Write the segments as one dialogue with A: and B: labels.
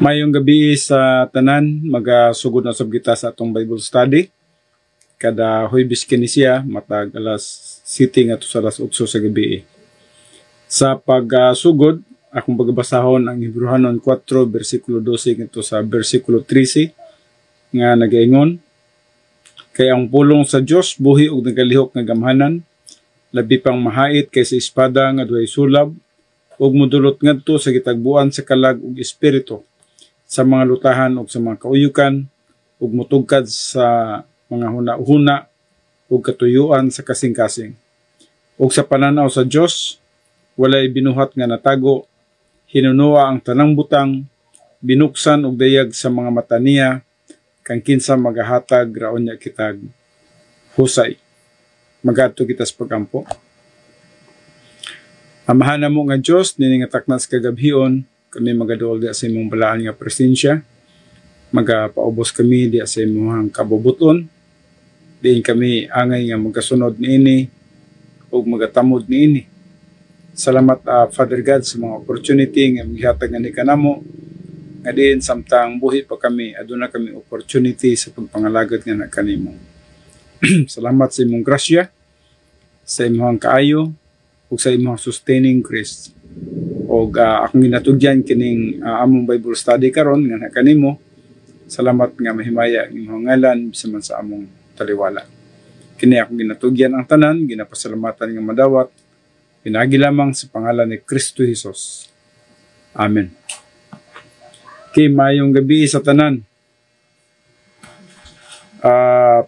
A: Mayong gabi sa tanan, magasugod na sab kita sa atong Bible study. Kada Huwebes kini siya, matag alas 7 ngadto sa alas 8 sa gabi. Sa pagsugod, akong pagbasahon ang Hebrehanon 4 bersikulo 12 ngadto sa bersikulo 13 nga nagaingon, kay ang pulong sa Dios buhi ug nagalihok nga gamhanan, labi pang mahait kaysa espada nga duhay sulab, ug modulot ngadto sa gitagbuan sa kalag ug espiritu, sa mga lutahan o sa mga kauyukan, ug mutugkad sa mga huna-huna ug katuyuan sa kasing-kasing. Ug sa pananaw sa Dios, walay binuhat nga natago, hinunoa ang tanang butang, binuksan og dayag sa mga mata niya, kang kinsa magahatag raon niya kitag husay. Magadto kita sa pagampo. Amahan na mo nga Dios, niningatak na sa kagabhion, kami magaduol di sa imong balaan nga presensya, magapaubos kami di sa imong kabubuton, diin kami angay nga magasunod niini ug magatamod niini. Salamat Father God sa mga opportunity nga mihatag nga ni kanamo, nga diin samtang buhi pa kami aduna kami opportunity sa pagpangalagad nga nagkanimo. Salamat sa imong grasya, sa imong kaayo ug sa imong sustaining grace. Og akong ginatugyan kining among Bible study karon nga kanimo. Salamat nga mahimaya ang imong ngalan bisan man sa among taliwala. Kini akong ginatugyan ang tanan, ginapasalamatan nga madawat, pinagi lamang sa pangalan ni Kristo Jesus. Amen. Okay, mayong gabi sa tanan.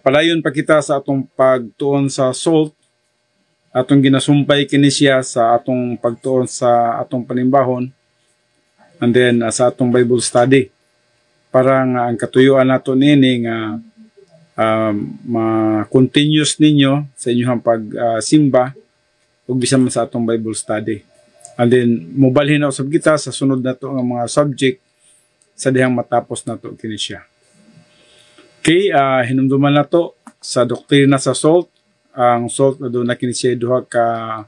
A: Palayon pa kita sa atong pagtuon sa salt. Atong ginasumpay kini siya sa atong pagtuon sa atong panimbahon, and then sa atong Bible study, para nga ang katuyuan nato nini nga ma-continuous ninyo sa inyong pagsimba ug bisan man sa atong Bible study. And then mobalhin na usab kita sa sunod nato nga mga subject sa dihang matapos nato kini siya. Okay, hinumduman nato sa doktrina sa salt. Ang salt na doon na kinisya duha ka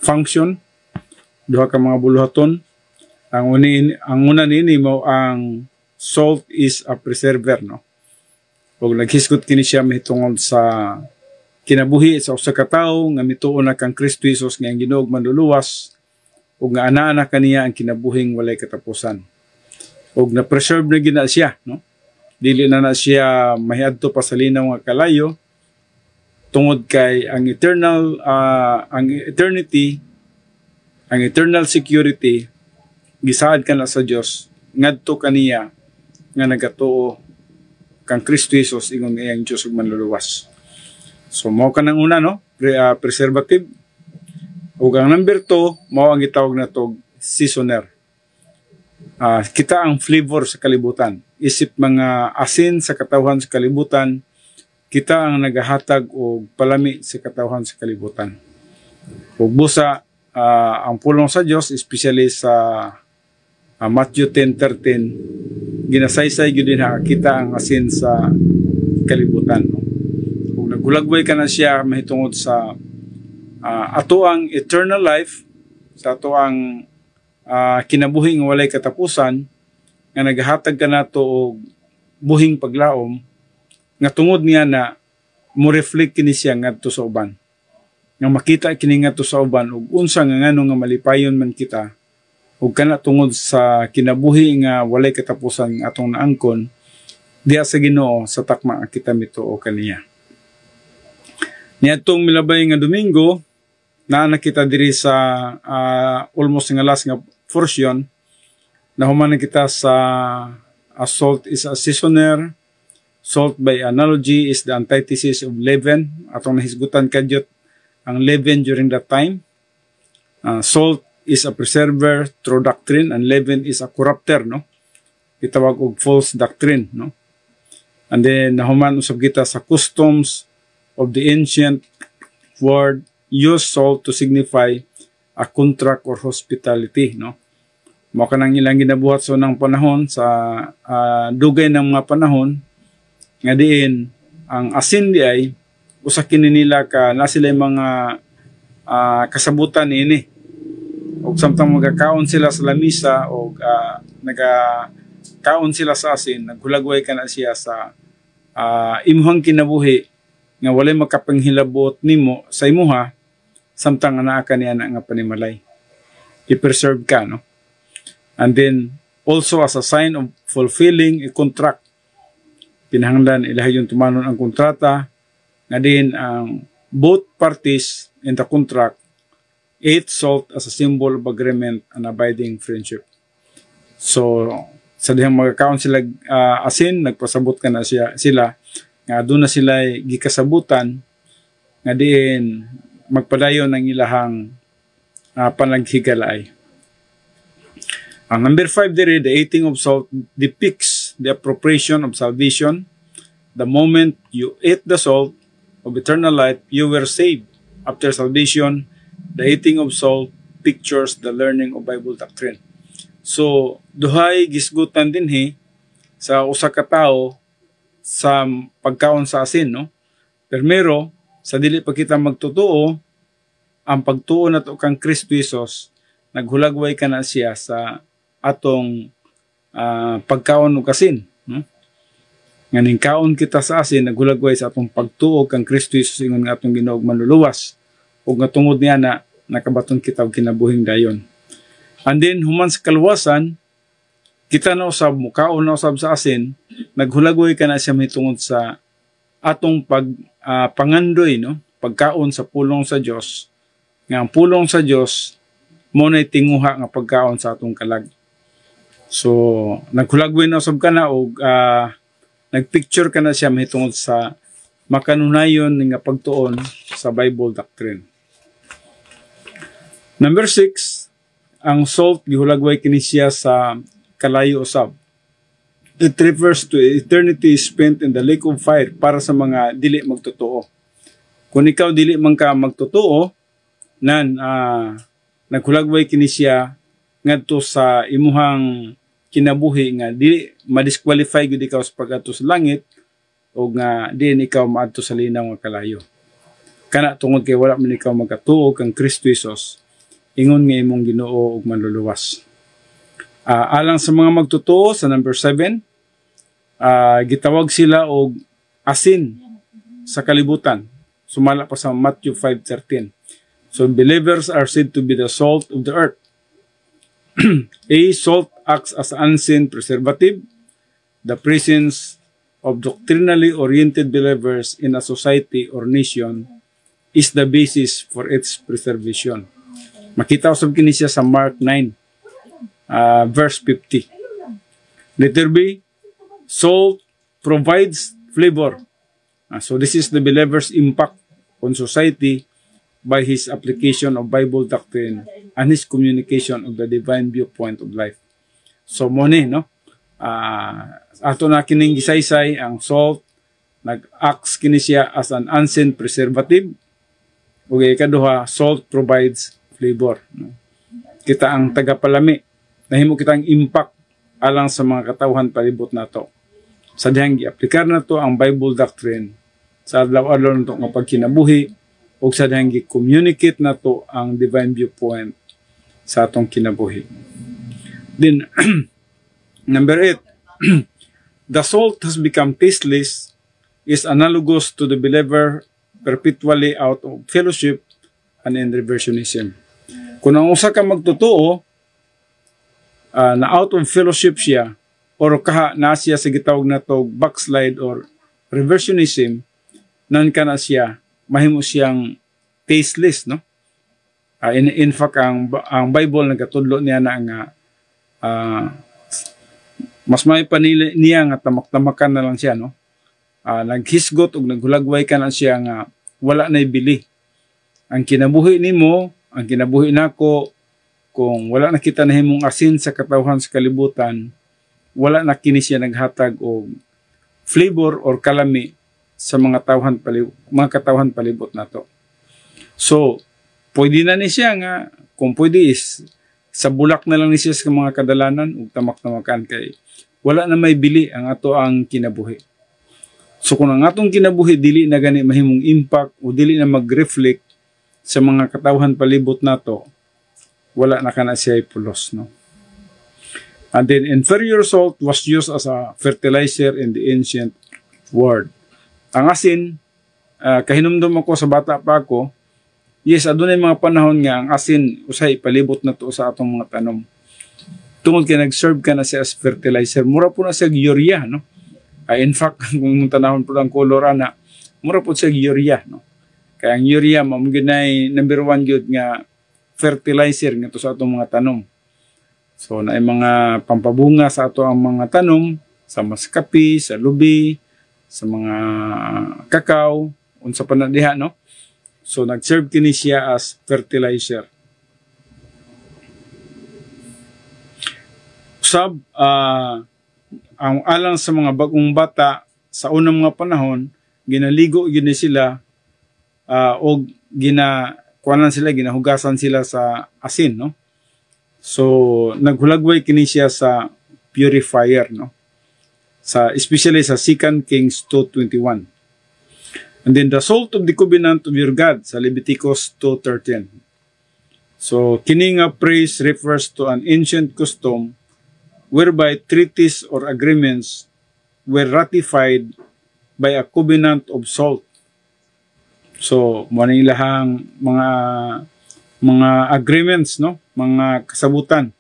A: function, duha ka mga buluhaton. Ang una nini mo ang salt is a preserver, no? Ug naghisgot kini siya mahitungod sa kinabuhi sa usa ka tawo nga mituon na kang Kristo Jesus nga ang Ginoo manluluwas, ug nga ana kaniya ang kinabuhing walay katapusan. Ug na preserve na gina siya, no? Dili na siya mahiadto pa sa linaw nga kalayo, tungod kay ang eternal eternal security gisaad kana sa Dios ngadto kaniya nga nagatuo kang Kristo Jesus ingon nga ang Dios ug manluluwas. So mao kanang una, no, preservative. Ug ang number 2 mao ang gitawag natog seasoner. Kita ang flavor sa kalibutan, isip mga asin sa katawhan sa kalibutan, kita ang nagahatag og palami sa katawhan sa kalibutan. Ug busa ang pulong sa Dios, especially sa Matthew 10:13, ginasaysay gyud din kita ang asin sa kalibutan, no? Ug nagulagway ka na siya mahitungod sa ato ang eternal life, sa ato ang kinabuhing walay katapusan, nga nagahatag ka nato og buhing paglaom, nga tungod niya na mo reflect kini siya ngadto sa uban, nga makita kini ngadto sa uban ug unsa nga ngano nga malipayon man kita ug kana tungod sa kinabuhi nga walay katapusan nga atong naangkon diha sa Ginoo sa takma kita mituo kaniya. Niadtong milabay nga Domingo na nakita diri sa almost nga last nga portion, nahuman kita sa salt is a seasoner. Salt by analogy is the antithesis of leaven. Atong nahisgutan kadyot ang leaven during that time. Salt is a preserver through doctrine, and leaven is a corrupter, no? Itawag og false doctrine, no? And then nahuman usab kita sa customs of the ancient world use salt to signify a contract or hospitality, no? Mao kanang ilang ginabuhat sa unang panahon sa dugay ng mga panahon nga diin ang asin di ay usa kini nila ka na sila mga kasabutan ini. O samtang magakaon sila sa lamisa o nagakaon sila sa asin, naghulagway ka na siya sa imuhang kinabuhi nga walay makapanghilabot nimo sa imuha samtang anaa ka niya nga panimalay. I-preserve ka, no? And then, also as a sign of fulfilling a contract, pinahanglan ilahay yung tumanon ang kontrata, nga din ang both parties in the contract ate salt as a symbol of agreement and abiding friendship. So, sa dihang magkakaon sila asin, nagpasabot ka na sila, nga doon na sila gikasabutan, nga din magpadayon ng ilahang panaghigalay. Ang number 5 dire, the eating of salt depicts the appropriation of salvation. The moment you ate the salt of eternal life, you were saved. After salvation, the eating of salt pictures the learning of Bible doctrine. So, duhay gisgutan din sa usa ka tawo sa pagkaon sa asin, no? Primero, sa dili pa kita magtutuo, ang pagtuo nato kang Kristo Jesus, naghulagway ka na siya sa atong pagkaon og asin, no? Nganing kaon kita sa asin, naghulagway sa atong pagtuo kang Kristo Jesus ingon nga atong Ginoo manluluwas ug nga tungod niya na nakabaton kita og kinabuhing dayon. And then human sa kaluwasan, kita na usab mukaon na usab sa asin, naghulagway ka na siya mitungod sa atong pangandoy, no? Pagkaon sa pulong sa Dios. Nga ang pulong sa Dios mo na tinguha nga pagkaon sa atong kalag. So, naghulagway na usab ka na og nagpicture ka na siya mahitungod sa makanunayon nga pagtuon sa Bible doctrine. Number 6, ang salt gihulagway kini siya sa kalayo usab. It refers to eternity spent in the lake of fire para sa mga dili magtotoo. Kung ikaw dili man ka magtotoo, naghulagway kini siya ngadto sa imuhang kinabuhi nga dili ma-disqualify gud ikaw sa pag-adto sa langit o nga diin ikaw maadto sa linaw nga kalayo. Kana tungod kay wala man ikaw magatuo kang Kristo Jesus, ingon nga imong Ginoo og manluluwas. Alang sa mga magtutuo sa number 7, gitawag sila og asin sa kalibutan. Sumala pa sa Matthew 5:13. So believers are said to be the salt of the earth. Salt acts as an unseen preservative. The presence of doctrinally oriented believers in a society or nation is the basis for its preservation. Makita usab kini siya sa Mark 9, verse 50. Letter B, salt provides flavor. So this is the believer's impact on society by his application of Bible doctrine and his communication of the divine viewpoint of life. So mo ni, no? Ato na kining gisaysay ang salt, nag-acts kini siya as an unseen preservative. Ug ikaduha, salt provides flavor, no? Kita ang tagapalami, nahimo kitang impact alang sa mga katawhan palibot nato. Sa dihang gi-aplikar nato ang Bible doctrine sa adlaw-adlaw nato nga pagkinabuhi ug sa dihang gi-communicate nato ang divine viewpoint sa atong kinabuhi. Then number 8, the salt has become tasteless is analogous to the believer perpetually out of fellowship and in reversionism. Kung ang usa ka magtotoo na out of fellowship siya or kaha na siya sa gitawag na to backslide or reversionism, nan ka na siya, mahimo siyang tasteless, no? In fact, ang Bible nagkatudlo niya na nga mas may panili niya nga tamak-tamakan na lang siya, no? Naghisgot ug naghulagway ka na siya nga wala na ibili. Ang kinabuhi nimo, ang kinabuhi nako, kung wala na kita nahimong asin sa katawhan sa kalibutan, wala na kini siya naghatag og flavor or kalami sa mga katawhan palibot nato. So, pwede na ni siya nga, kung pwede is, sa bulak na lang ni siya sa mga kadalanan ug tamak-tamakan kay wala na may bili ang ato ang kinabuhi. So kung ang atong kinabuhi dili na gani mahimong impact o dili na mag-reflect sa mga katawhan palibot nato, wala na kana siya pulos, no? And then inferior salt was used as a fertilizer in the ancient world. Ang asin, kahinumdum ako sa bata pa ako, yes, adunay mga panahon nga ang asin usay palibot na to sa atong mga tanom. Tungod kay nag-serve ka na siya as fertilizer, mura po na siya urea, no? In fact, kung tanahon po ang kolor ana, mura po siya urea, no? Kaya ang urea, mamuginay number 1 yun nga fertilizer nga to sa atong mga tanom. So, na mga pampabunga sa ato ang mga tanom, sa maskapi, sa lubi, sa mga kakao, unsa pa na diha, no? So, nag-serve kini siya as fertilizer. Usab, ang alang sa mga bagong bata, sa unang mga panahon, ginaligo gini sila, o kuanan sila, ginahugasan sila sa asin, no? So, naghulagway kini siya sa purifier, no? Especially sa 2 Kings 2:21. And then the salt of the covenant of your God sa Leviticus 2:13. So, kini nga praise refers to an ancient custom whereby treaties or agreements were ratified by a covenant of salt. So, muna ilahang mga agreements, no? Mga kasabutan.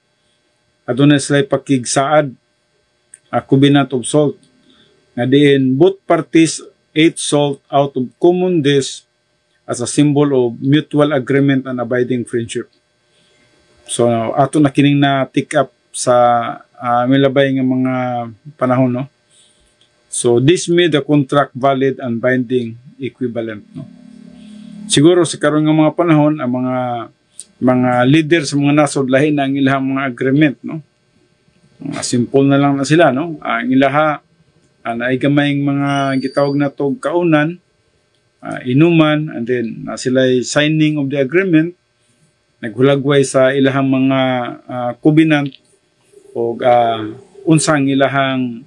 A: Aduna sila pakigsaad, a covenant of salt. Nga diin, both parties ate salt out of common dish as a symbol of mutual agreement and abiding friendship. So, ato na kining na take up sa milabay ng mga panahon, no? So, this made the contract valid and binding equivalent, no? Siguro sa karon nga mga panahon, ang mga leader sa mga nasod lahi na ang ilahang mga agreement, no? Simple na lang na sila, no? Ang ilaha na ay gamayng mga gitawag na tog kaunan, inuman, and then sila signing of the agreement, naghulagway sa ilahang mga covenant o unsang ilahang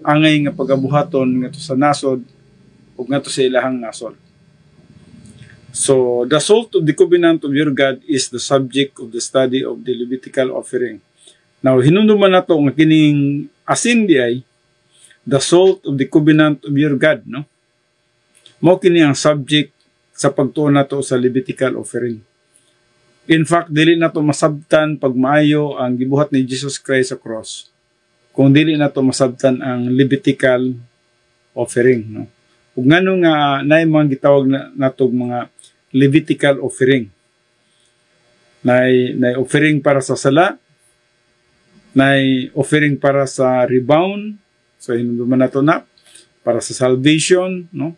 A: angay nga pagabuhaton nga to sa nasod o nga to sa ilahang nasod. So, the salt of the covenant of your God is the subject of the study of the Levitical offering. Now, hinunduman na to nga kining asin di ay the salt of the covenant of your God, no? Mao kini ang subject sa pagtuon nato sa Levitical offering. In fact, dili na to masabtan pag maayo ang gibuhat ni Jesus Christ sa cross. Kung dili na to masabtan ang Levitical offering, no? Ug ngano nga naay mga gitawag nato mga Levitical offering. Naay offering para sa sala, naay offering para sa rebound, so hinumduman nato na para sa salvation, no?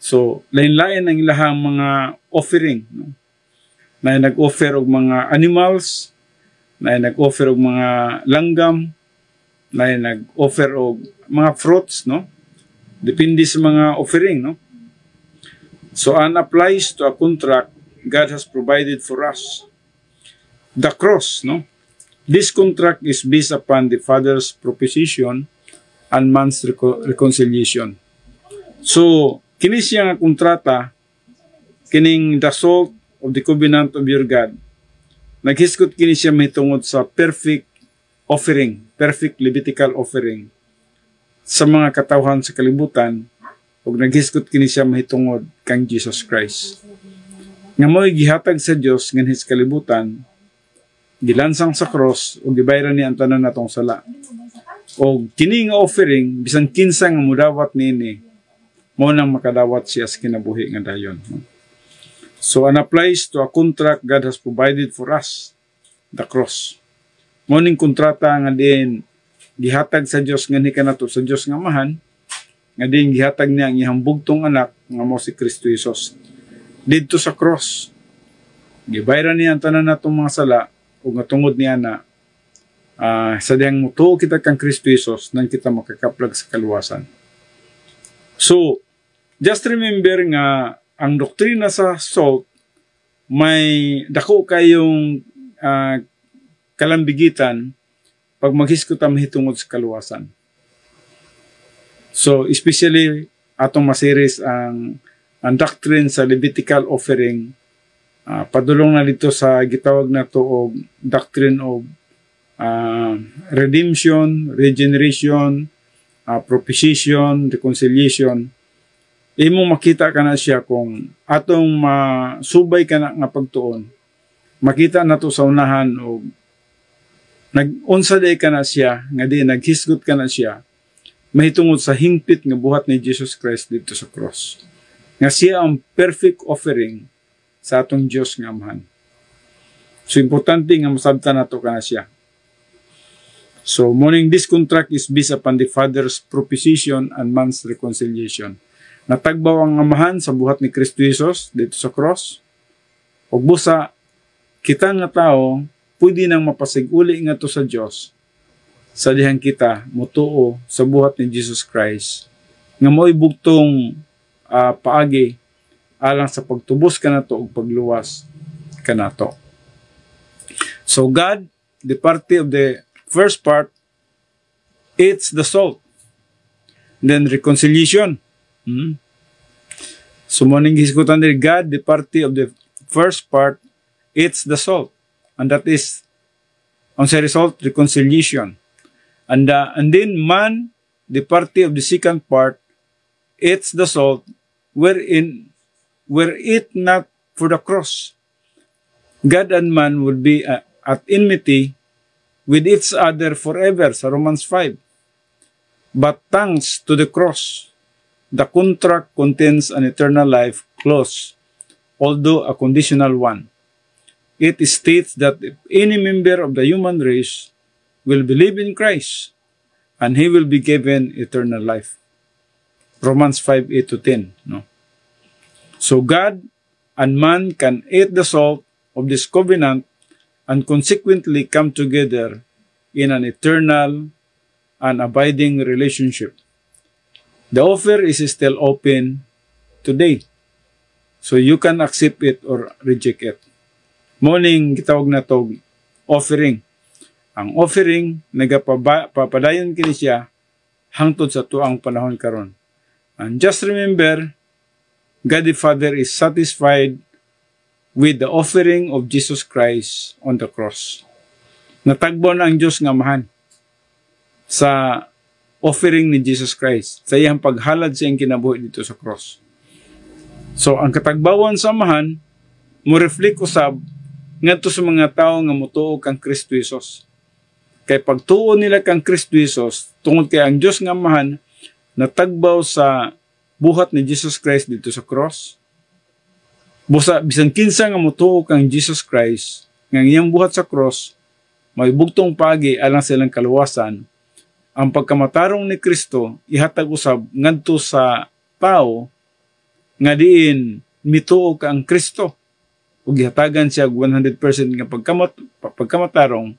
A: So lain-lain ang ilahang mga offering, no? Naay nag-offer og mga animals, naay nag-offer og mga langgam, naay nag-offer og mga fruits, no? Depende sa mga offering, no? So, an applies to a contract God has provided for us. The cross, no? This contract is based upon the Father's proposition and man's reconciliation. So, kini siya nga kontrata, kining the salt of the covenant of your God, naghiskot kini siya mahitungod sa perfect offering, perfect Levitical offering sa mga katawhan sa kalibutan, ug naghiskot kini siya mahitungod kang Jesus Christ. Nga mo'y gihatag sa Dios nganhi sa kalibutan, gilansang sa cross ug gibayran niya ang tanan natong sala. Og kini nga offering bisan kinsa nga mudawat niini, mao nang makadawat siya sa kinabuhi nga dayon. So, an applies to a contract God has provided for us, the cross. Mao ning kontrata nga din gihatag sa Dios nganhi kanato sa Dios nga amahan, nga din gihatag niya ang iyang bugtong anak nga mao si Kristo Jesus. Didto sa cross, gibayran niya ang tanan natong mga sala ug nga tungod niya na sa diyang mutuo kita kang Kristo Jesus nang kita makakaplag sa kaluwasan. So, just remember nga ang doktrina sa salt may dako kayong kalambigitan pag maghiskot ang mahitungod sa kaluwasan. So, especially atong masiris ang ang doctrine sa Levitical offering, padulong na dito sa gitawag na to og doctrine of redemption, regeneration, propitiation, reconciliation. Imong makita ka na siya kung atong masubay ka na nga pagtuon, makita na to sa unahan o nag-unsa day ka na siya, nga di naghisgot ka na siya, mahitungod sa hingpit nga buhat ni Jesus Christ dito sa cross. Nga siya ang perfect offering sa atong Diyos nga Amahan. So, importante nga masabtan nato ka na siya. So, morning this contract is based upon the Father's propitiation and man's reconciliation. Natagbaw ang Amahan sa buhat ni Kristo Jesus dito sa cross. O busa, kita nga tao, pwede nang mapasig-uli nga to sa Diyos sa dihang kita mutuo sa buhat ni Jesus Christ nga mo'y bugtong paagi alang sa pagtubos ka na to o pagluwas ka na to. So God, the party of the first part, it's the salt. Then reconciliation. So morning hisgutan there, God, the party of the first part, it's the salt. And that is, on the result, reconciliation. And then man, the party of the second part, it's the salt, were it not for the cross. God and man would be at enmity with each other forever, sa Romans 5. But thanks to the cross, the contract contains an eternal life clause, although a conditional one. It states that if any member of the human race will believe in Christ, and he will be given eternal life. Romans 5:8-10. No? So God and man can eat the salt of this covenant and consequently come together in an eternal and abiding relationship. The offer is still open today. So you can accept it or reject it. Morning, gitawag na to offering. Ang offering, nagapadayon kini siya hangtod sa tuang panahon karon. And just remember, God the Father is satisfied with the offering of Jesus Christ on the cross. Natagbo na ang Diyos nga Amahan sa offering ni Jesus Christ, sa iyang paghalad sa iyang kinabuhi dito sa cross. So, ang katagbawan sa Amahan, mo reflect usab ngadto sa mga tao nga motuo kang Kristo Jesus. Kay pagtuo nila kang Kristo Jesus, tungod kay ang Diyos nga Amahan natagbaw sa buhat ni Jesus Christ dito sa cross. Busa bisan kinsa nga motuo kang Jesus Christ, nga iyang buhat sa cross, may bugtong pagi alang sa ilang kaluwasan. Ang pagkamatarong ni Kristo ihatag usab ngadto sa tao nga diin mituo ka ang Kristo ug gihatagan siya 100% nga pagkamatarong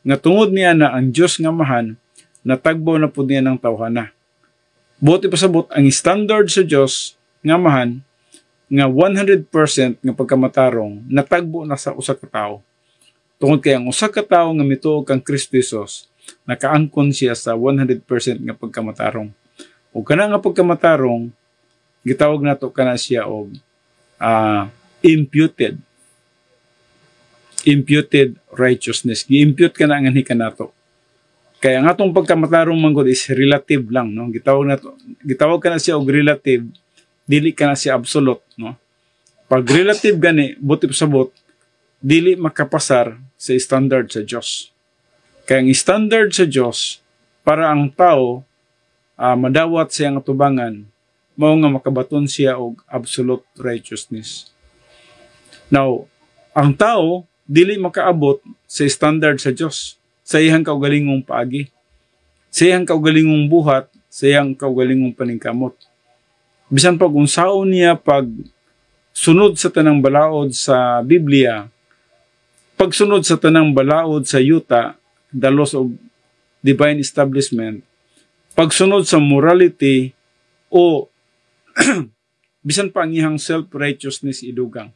A: nga tungod niya na ang Dios nga Amahan natagbaw na pud niya ng tawhana. Buti pasabot ang standard sa Dios nga Amahan nga 100% nga pagkamatarong natagbo na sa usa ka tawo. Tungod kay ang usa ka tawo nga mituo kang Kristo Jesus nakaangkon siya sa 100% nga pagkamatarong. O kana nga pagkamatarong, gitawag nato kana siya og imputed righteousness. Gi-impute ka na ang anhi ka nato. Kaya ang atong pagkamatarong manggod is relative lang, no? Gitawag ka na siya og relative, dili ka na siya absolute, no? Pag relative gani, buti pasabot, dili makapasar sa standard sa Dios. Kaya ang standard sa Diyos, para ang tao madawat siyang atubangan, mao nga makabaton siya og absolute righteousness. Now, ang tao, dili makaabot sa standard sa Diyos, sa iyang kaugalingong paagi, sa iyang kaugalingong buhat, sa iyang kaugalingong paningkamot. Bisan pag unsaon niya pag sunod sa tanang balaod sa Biblia, pagsunod sa tanang balaod sa yuta, the laws of divine establishment, pagsunod sa morality o bisan pa ang iyang self-righteousness idugang,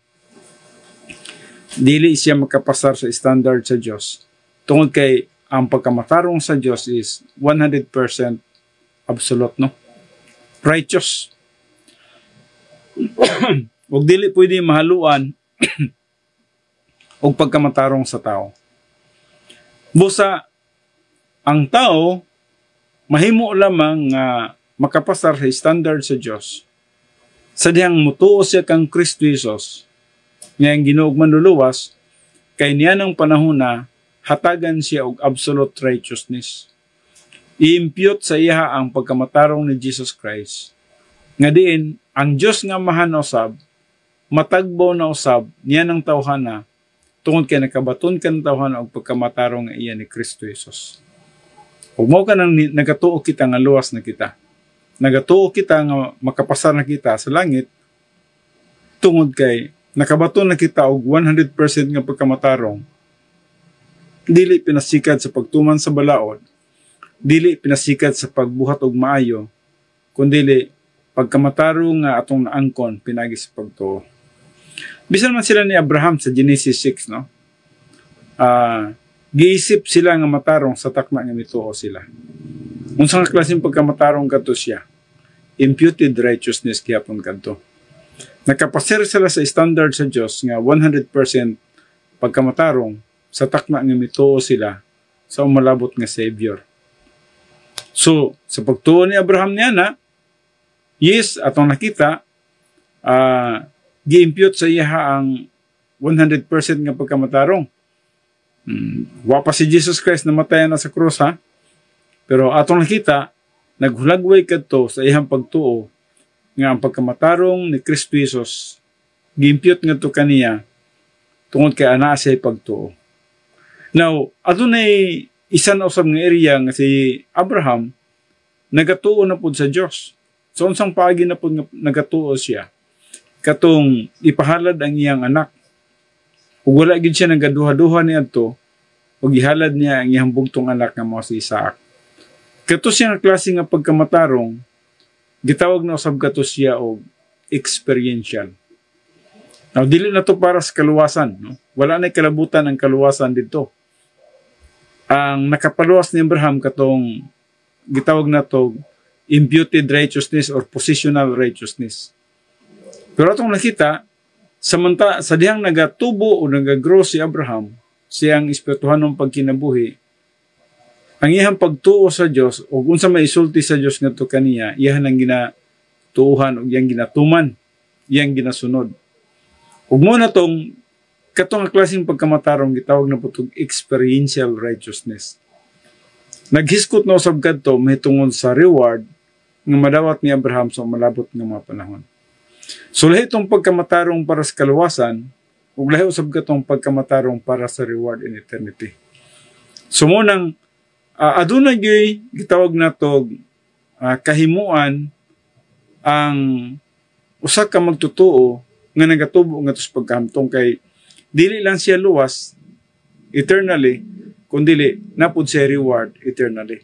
A: dili siya makapasar sa standard sa Diyos. Tungod kay ang pagkamatarong sa Diyos is 100% absolute, no? Righteous. ug dili pwede mahaluan og pagkamatarong sa tao. Busa ang tao mahimo lamang nga makapasar sa standard sa Dios sa dihang mutuo siya kang Kristo Jesus nga ang Ginoo ug manluluwas kay niya ng panahon na hatagan siya og absolute righteousness. I-impute sa iya ang pagkamatarong ni Jesus Christ. Nga diin, ang Diyos nga mahan usab, matagbaw na usab, niya ng tawhana, tungod kay nakabaton ka ng tawhana og pagkamatarong nga iya ni Kristo Jesus. Ug mao ka nang nagatuo kita nga luwas na kita. Nagatuo kita nga makapasar na kita sa langit, tungod kay nakabaton na kita og 100% nga pagkamatarong, dili pinasikat sa pagtuman sa balaod, dili pinasikat sa pagbuhat og maayo, kundi pagkamatarong nga atong naangkon pinagi sa pagtuo. Bisan man sila ni Abraham sa Genesis 6, no? Giisip sila nga matarong sa takna nga mituo sila. Unsang klaseng pagkamatarong kadto siya? Imputed righteousness gyapon kadto. Nakapasir sila sa standard sa Dios nga 100% pagkamatarong sa takna nga mituo sila sa umalabot nga Savior. So, sa pagtuo ni Abraham niya na, yes, atong nakita, gi-impute sa iya ang 100% nga pagkamatarong. Wa pa si Jesus Christ namatayan na sa krus, ha? Pero atong nakita, naghulagway kadto sa iyang pagtuo nga ang pagkamatarong ni Kristo Jesus gi-impute ngadto kaniya tungod kay ana siya pagtuo. Now, adunay isa na usab nga area nga si Abraham nagatuo na pud sa Dios. So unsang paagi na pud nagatuo siya katong ipahalad ang iyang anak. Ug wala gid siya nagaduha-duha niadto ug gihalad niya ang iyang bugtong anak nga mao si Isaac. Kato siya nga klase nga pagkamatarong gitawag na usab kato siya og experiential. Now dili na to para sa kaluwasan, no? Wala na kalabutan ang kaluwasan didto. Ang nakapaluwas ni Abraham katong gitawag na to imputed righteousness or positional righteousness. Pero atong nakita, sa dihang nagatubo o nagagrow si Abraham, siyang espirituhanong pagkinabuhi, ang iyang pagtuo sa Dios o unsa may isulti sa Dios ngadto kaniya, iyahan ang ginatuuhan o iyang ginatuman, iyang ginasunod. Ug mo na tong katong klaseng pagkamatarong gitawag na putog experiential righteousness. Naghiskot na usab kadto mahitungod sa reward nga madawat ni Abraham sa malabot nga mga panahon. So lahi itong pagkamatarong para sa kaluwasan ug lahi usab katong pagkamatarong para sa reward in eternity. So mo nang aduna gyud gitawag nato kahimuan ang usa ka magtutuo nga nagatubo ngadto sa pagkahamtong kay dili lang siya luwas eternally, kundi napud siya reward eternally.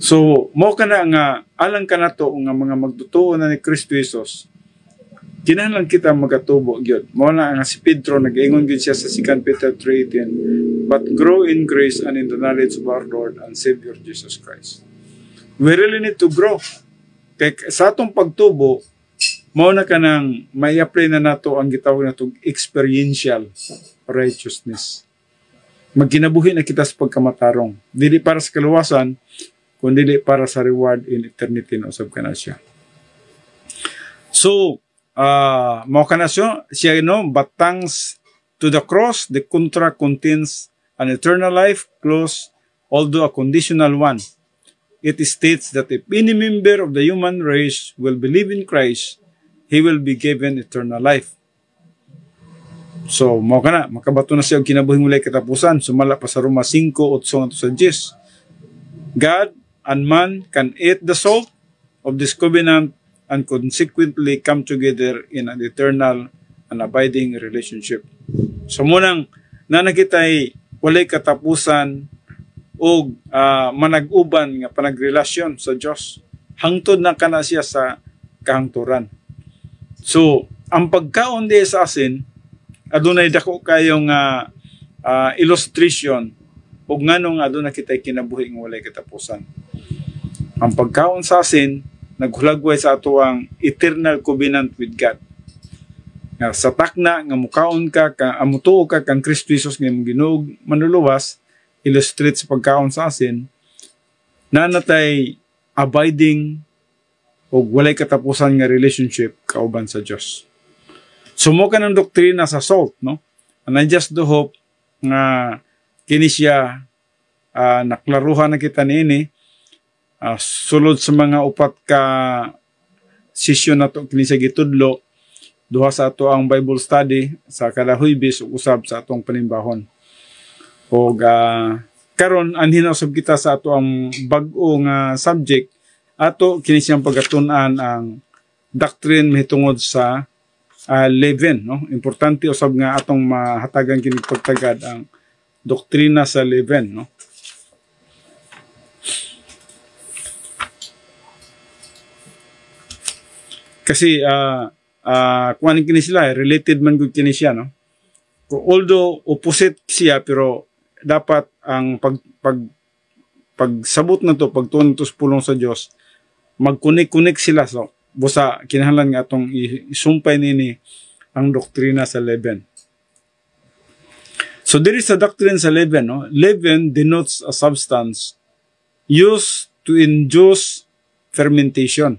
A: So, mo ka na nga, alang ka na to nga mga magtutuo na ni Kristo Jesus, kinahanglan kita magatubo gyud. Mo na nga si Pedro, nag-ingon gyud siya sa 2 Peter 3:18, but grow in grace and in the knowledge of our Lord and Savior Jesus Christ. We really need to grow. Kaya sa atong pagtubo, mao na ka nang may apply na nato ang gitawag nato experiential righteousness. Magkinabuhi na kita sa pagkamatarong. Dili para sa kaluwasan, kundi para sa reward in eternity na usab kana siya. So, mao kana siya, no, but thanks to the cross, the contract contains an eternal life clause, although a conditional one. It states that if any member of the human race will believe in Christ, he will be given eternal life. So, mao kana, makabato na siya og kinabuhing walay katapusan. Sumala pa sa Roma 5:8 sa 10. God and man can eat the salt of this covenant and consequently come together in an eternal and abiding relationship. So, munang nanakitay walay katapusan o manag-uban nga panagrelasyon sa Dios. Hangtod na kana siya sa kahangturan. So, ang pagkaon di sa asin, adunay dako kayong illustration ug nganong aduna kitay kinabuhi nga walay katapusan. Ang pagkaon sa asin naghulagway sa ato ang eternal covenant with God. Nga sa takna nga mukaon ka amutuo ka kang Kristo Jesus nga Ginuog manluluwas, illustrate sa pagkaon sa asin, na natay abiding o walay katapusan nga relationship kauban sa Dios. Sumo ka ng doktrina sa salt, no? And I just do hope nga kini siya naklaruhan na kita niini sulod sa mga upat ka session na to kini siya gitudlo, duha sa ato ang Bible study sa kada Huwebes ug usab sa atong panimbahon. O karon anhin usab kita sa ato ang bag-o nga subject ato kini siyang pagatun-an ang doctrine mahitungod sa leaven, no? Importante usab nga atong mahatagan kini pagtagad ang doktrina sa leaven, no? Kasi kuan kini sila, related man gud kini siya, no? Although opposite siya, pero dapat ang pagsabot na to, pagtuon to sa pulong sa Dios, mag-connect sila. So busa kinahanglan nga atong isumpay nini ang doktrina sa leaven. So there is a doctrine sa leaven, no? Leaven denotes a substance used to induce fermentation.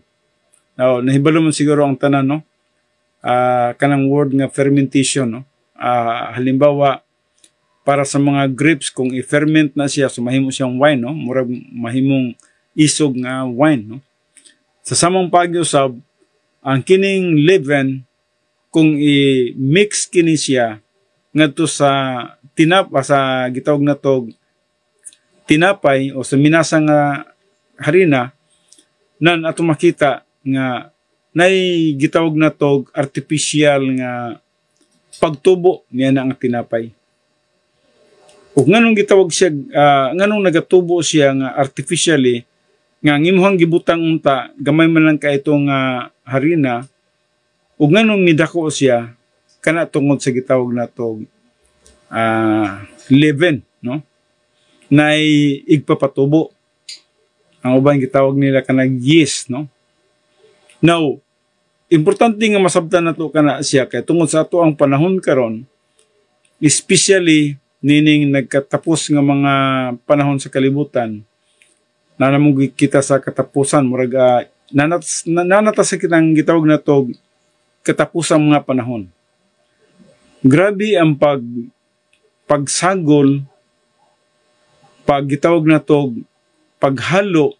A: Now, nahibalo mo siguro ang tanan, no? Kanang word nga fermentation, no? Halimbawa, para sa mga grapes, kung i-ferment na siya, so mahimo siyang wine, no? Murag mahimong isog nga wine, no? Sa samang pag-usab, ang kining leaven, kung i-mix kini siya, ngadto sa sa gitawag na to tinapay o sa minasa nga harina, nan ato makita nga nay gitawag na to artificial nga pagtubo niya na ang tinapay. Ug nganong gitawag siya nganong nagatubo siya nga artificially nga imong gibutang unta gamay man lang ka itong harina, ug nganong nidako siya kana tungod sa gitawag na to leaven, no? Nay igpapatubo. Ang uban gitawag nila kanang yeast, no? Now, importante nga masabtan nato kana siya kay tungod sa ato ang panahon karon, especially nining nagkatapos nga mga panahon sa kalibutan, na namong kita sa katapusan, murag nanata sa kitang gitawag na to katapusang mga panahon. Grabe ang pagsagol, gitawag na to paghalo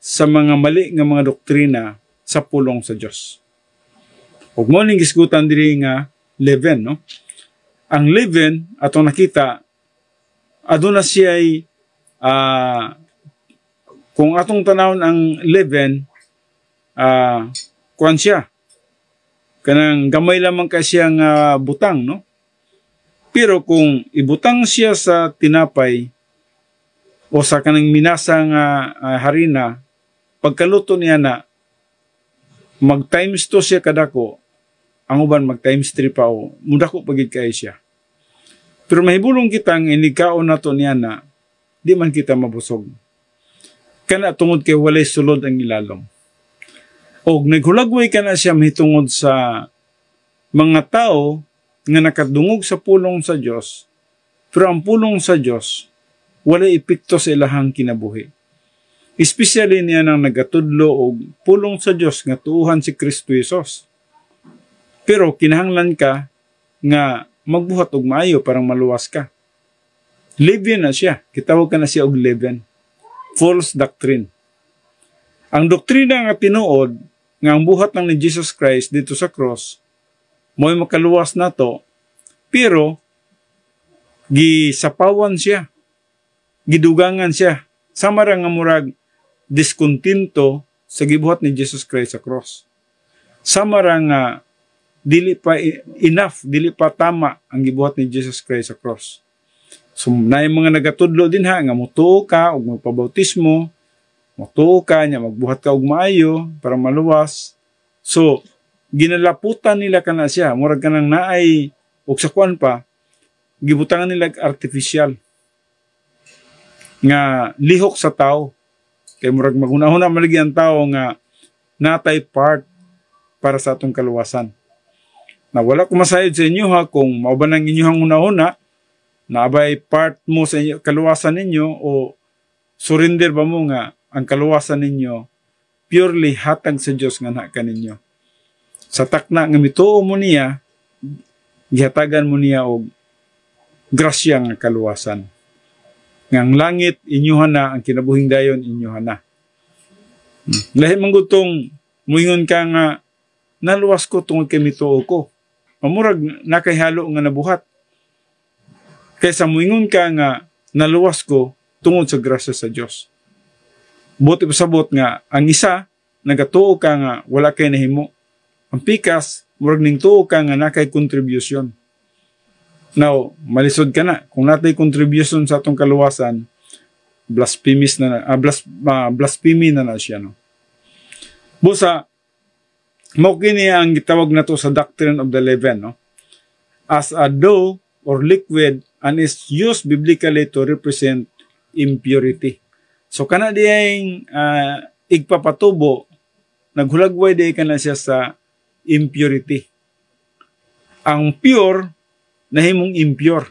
A: sa mga mali nga mga doktrina sa pulong sa Dios. Ug mo ning gisgutan diri nga leaven, no? Ang leaven atong nakita aduna siya ay kung atong tanawon ang leaven, kuan siya kanang gamay lamang ka siya nga butang, no? Pero kung ibutang siya sa tinapay o sa kanang minasa nga harina, pagkaluto niya na mag times 2 siya kadako, ang uban mag times 3 pa o mudako pagid kay siya. Pero mahibulong kitang inigkaon nato niya na di man kita mabusog. Kana tungod kay walay sulod ang ilalom. Og naghulagway kana siya mahitungod sa mga tao nga nakadungog sa pulong sa Dios, pero ang pulong sa Dios walay epekto sa ilahang kinabuhi. Especially niya nang nagatudlo og pulong sa Dios nga tuuhan si Kristo Jesus. Pero kinahanglan ka nga magbuhat og maayo para maluwas ka. Leaven na siya, kitawag ka na siya og leaven. False doctrine. Ang doktrina nga tinuod nga ang buhat lang ni Jesus Christ dito sa cross mo'y makaluwas nato, pero gisapawan siya, gidugangan siya, sama ra nga murag diskontinto sa gibuhat ni Jesus Christ sa cross. Sama ra nga dili pa enough, dili pa tama ang gibuhat ni Jesus Christ sa cross. So naay mga nagatudlo din nga mutuo ka og magpabautismo, mutuo ka nya magbuhat ka og maayo para maluwas. So ginalaputan nila kana siya, murag kanang naay og sa kuan pa gibutangan nila artificial nga lihok sa tao. Kay murag maghuna-huna malagi ang tao nga natay part para sa atong kaluwasan. Na wala ko masayod sa inyo ha kung mao ba nang inyong una-una na abay part mo sa inyo, kaluwasan ninyo o surrender ba mo nga ang kaluwasan ninyo purely hatag sa Dios nga na kaninyo. Sa takna nga mituo mo niya, gihatagan mo niya og grasya nga kaluwasan. Nga ang langit inyuhan na, ang kinabuhing dayon inyuhan na. Lahi man gutong muingon ka nga naluwas ko tungod kay mituo ko. Mamurag nakahalo nga nabuhat. Kaysa muingon ka nga naluwas ko tungod sa grasya sa Dios. Buti pasabot nga ang isa nagatuo ka nga wala kay nahimo. Ang pikas murag ning tuo ka nga nakay contribution. Now, malisod ka na kung natay contribution sa atong kaluwasan, blasphemy na siya, no. Busa mao kini ang gitawag nato sa doctrine of the leaven, no. As a dough or liquid and is used biblically to represent impurity. So kana diyang igpapatubo, naghulagway di kana siya sa impurity. Ang pure nahimong impure.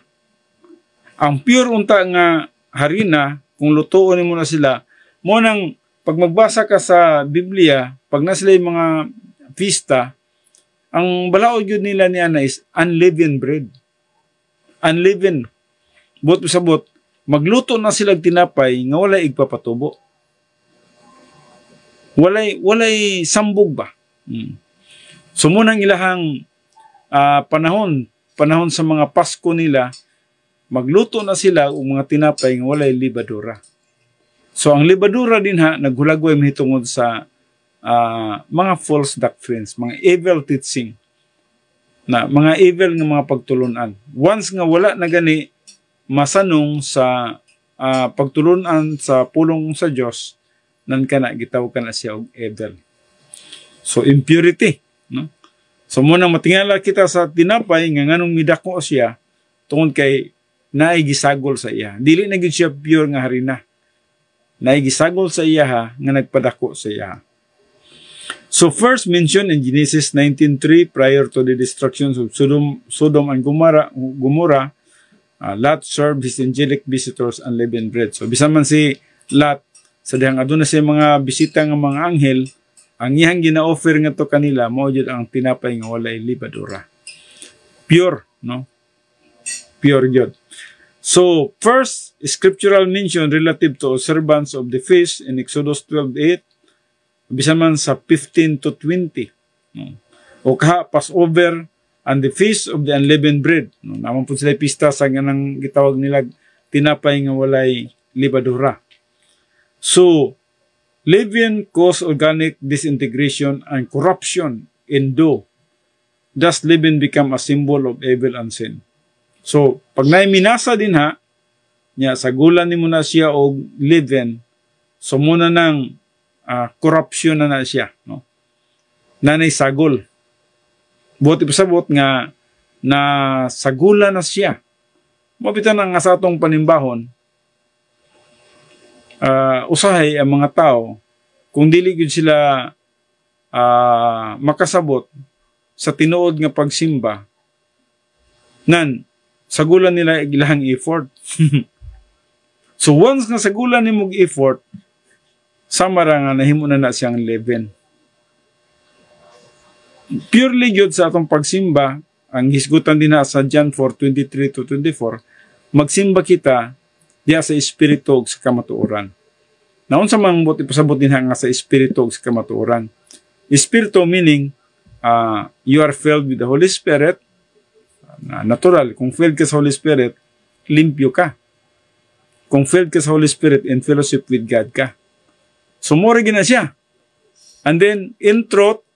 A: Ang pure unta nga harina, kung lutuon mo na sila, mo nang pag magbasa ka sa Biblia, pag na sila yung mga pista, ang balaod yun nila niya na is unleavened bread. Unleavened. Bot sa bot, magluto na sila tinapay nga walay igpapatubo. Walay sambog ba? So munang ilahang panahon sa mga Pasko nila, magluto na sila o mga tinapay nga walay libadura. So ang libadura din ha, naghulagway mahitungod sa mga false doctrines, mga evil teaching, na mga evil nga mga pagtulunan. Once nga wala na gani masanong sa pagtulunan sa pulong sa Dios, nan kana gitawag kana siya og evil. So impurity, no? So muna matingala kita sa tinapay nga nganong midako siya tungod kay naay gisagol sa iya. Dili na gid siya pure nga harina. Naay gisagol sa iya ha, nga nagpadako sa iya. So first mentioned in Genesis 19:3 prior to the destruction of Sodom and Gomorrah, Lot served his angelic visitors unleavened bread. So bisan man si Lot sa dihang aduna siya mga bisita nga mga anghel, ang iyang gina-offer nga to kanila mao jud ang tinapay nga walay libadura. Pure, no? Pure jud. So first scriptural mention relative to observance of the feast in Exodus 12:8, bisan man sa 15 to 20, no? O kaha Passover and the feast of the unleavened bread, no? Naman po sila pista sa ganang gitawag nila tinapay nga walay libadura. So leaven cause organic disintegration and corruption in dough. Thus leaven become a symbol of evil and sin. So pag naiminasa din ha, nya sagulan nimo na siya og leaven, so muna nang corruption na siya, no? Nanay sagol. Buti pa sabot nga na sagula na siya. Mabitan nga sa atong panimbahon, usahay ang mga tao, kung dili gyud sila makasabot sa tinuod nga pagsimba, nan sagulan nila ilahang effort. So once nga sagulan nimo effort, samara nga nahimo na siyang leaven. Purely gyud sa atong pagsimba, ang hisgutan din na sa John 4:23 to 24, magsimba kita diya sa espiritu ug sa kamatuoran. Naon sa mang buti pasabot din nga sa espiritu ug sa kamatuoran. Espiritu meaning you are filled with the Holy Spirit. Natural, kung filled ka sa Holy Spirit, limpyo ka. Kung filled ka sa Holy Spirit, in fellowship with God ka. So more gina siya. And then in truth,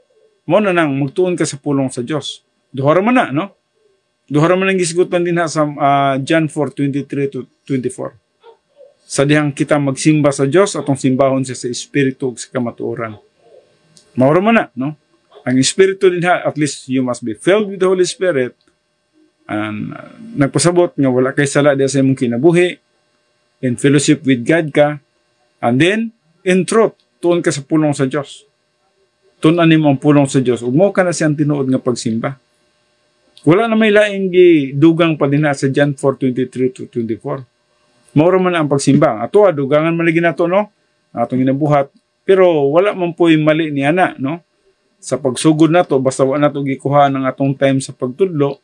A: mo na nang magtuon ka sa pulong sa Dios. Duhara man na, no? Duhara man ang gisgutan din sa John 4:23 to 24. Sa dihang kita magsimba sa Dios, atong simbahon siya sa espiritu ug sa kamatuoran. Maura man na, no? Ang espiritu din at least you must be filled with the Holy Spirit. And nagpasabot nga wala kay sala diya sa imong kinabuhi, in fellowship with God ka, and then in truth, tuon ka sa pulong sa Dios. tun-an nimo ang pulong sa Dios ug mao kana siyang tinuod nga pagsimba. Wala na may laing dugang pa dinha sa John 4:23 to 24. Mao man ang pagsimba. Ato dugangan man lagi nato no, atong ginabuhat, pero wala man po'y mali ni ana no. Sa pagsugod nato basta wa nato gikuha ng atong time sa pagtudlo.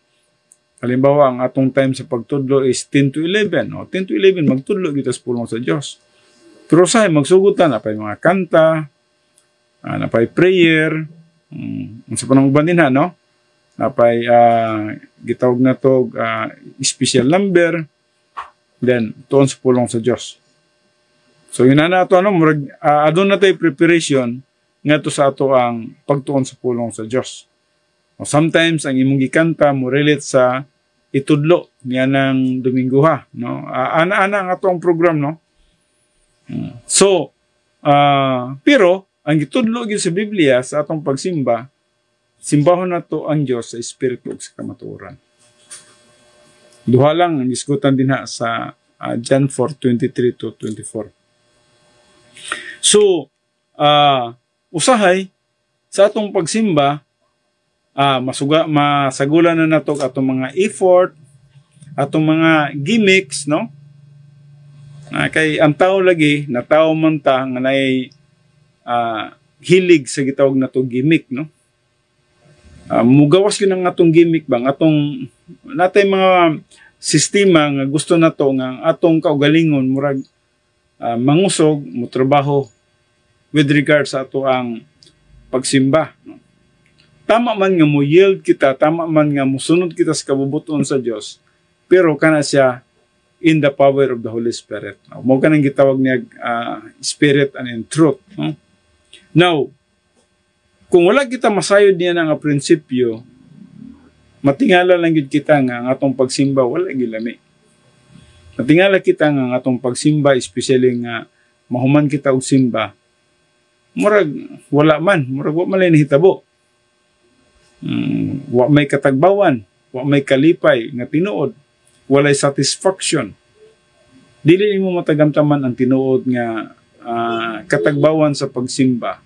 A: Halimbawa, ang atong time sa pagtudlo is 10 to 11. O, 10 to 11, magtudlo kita sa pulong sa Diyos. Pero sa magsugutan, napay mga kanta, napay prayer, sa pananguban din ha, no? Napay, gitawag na to, special number, then, tuon sa pulong sa Diyos. So, yun na ito, ano, adon na tayo preparation, nga to sa ato ang pagtuon sa pulong sa Diyos. Sometimes, ang imong gikanta mo relate sa itudlo niya ng Domingo ha. No? Ana-ana ang atong program, no? So, pero, ang itudlo gyud sa Biblia sa atong pagsimba, simbahon na to ang Diyos sa Espiritu ug sa kamatuoran. Duha lang ang isgutan din ha sa John 4:23 to 24. So, usahay, sa atong pagsimba, masagulan na nato atong mga effort, atong mga gimmicks, no? Kay ang tao lagi, na tao man ta nga nay hilig sa gitawag nato gimmick, no? Mugawas yun ang atong gimmick bang atong natay mga sistema nga gusto nato nga atong kaugalingon murag mangusog mo trabaho with regards sa ato ang pagsimba, no? Tama man nga mo yield kita, tama man nga mo sunod kita sa kabubuton sa Dios, pero kana siya in the power of the Holy Spirit. Mao kanang gitawag niya spirit and in truth, no? Now, kung wala kita masayod niya nga prinsipyo, matingala lang gid kita nga ang atong pagsimba wala gilami. Matingala kita nga ang atong pagsimba, especially nga mahuman kita og simba, murag wala man wa man nahitabo. Wa may katagbawan, wa may kalipay nga tinuod, walay satisfaction. Dili nimo matagamtaman ang tinuod nga katagbawan sa pagsimba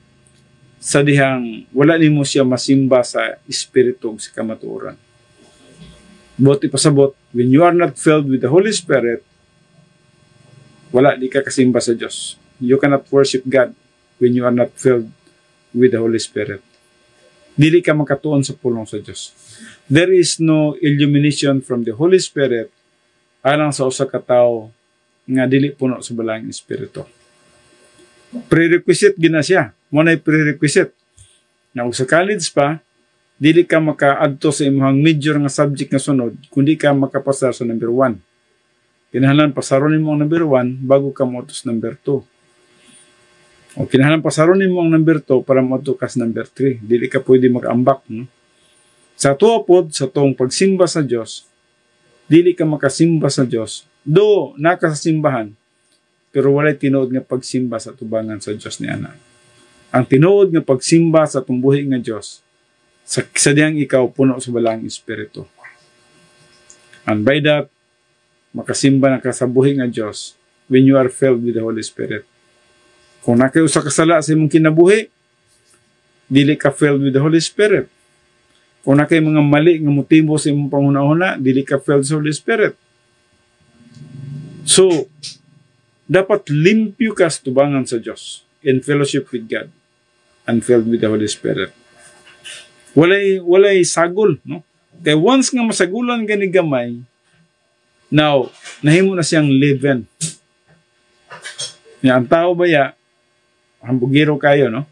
A: sa dihang wala nimo siya masimba sa espiritu sa kamatuoran. But ipasabot, when you are not filled with the Holy Spirit, wala di ka kasimba sa Diyos. You cannot worship God when you are not filled with the Holy Spirit. Dili ka makatuon sa pulong sa Diyos. There is no illumination from the Holy Spirit alang sa usa ka tawo nga dili puno sa balaang espiritu. Prerequisite gina siya. Mo nay prerequisite. Na ug sa college pa, dili ka makaadto sa imong major nga subject nga sunod kundi ka makapasar sa number 1. Kinahanglan pasaron nimo ang number 1 bago ka moadto sa number 2. O kinahanglan pasaron nimo ang number 2 para moadto ka sa number 3. Dili ka pwede mag-ambak, no? Sa tuwa pod sa tong pagsimba sa Dios, dili ka makasimba sa Dios. Do naka sa simbahan, pero walay tinuod nga pagsimba sa tubangan sa Dios ni ana. Ang tinuod nga pagsimba sa tumbuhi nga Dios, sa diyang ikaw puno sa balaang espiritu. And by that, makasimba na ka sa buhi nga Dios when you are filled with the Holy Spirit. Kung nakayusa ka sala sa imong kinabuhi, dili ka filled with the Holy Spirit. Kung nakay mga mali nga motibo sa imong panghuna-huna, dili ka filled sa Holy Spirit. So, dapat limpyo ka sa tubangan sa Diyos in fellowship with God and filled with the Holy Spirit. Walay sagol, no? Kaya once nga masagulan gani gamay, now, nahimo na siyang leaven. Ang tao baya, hambugiro kayo, no?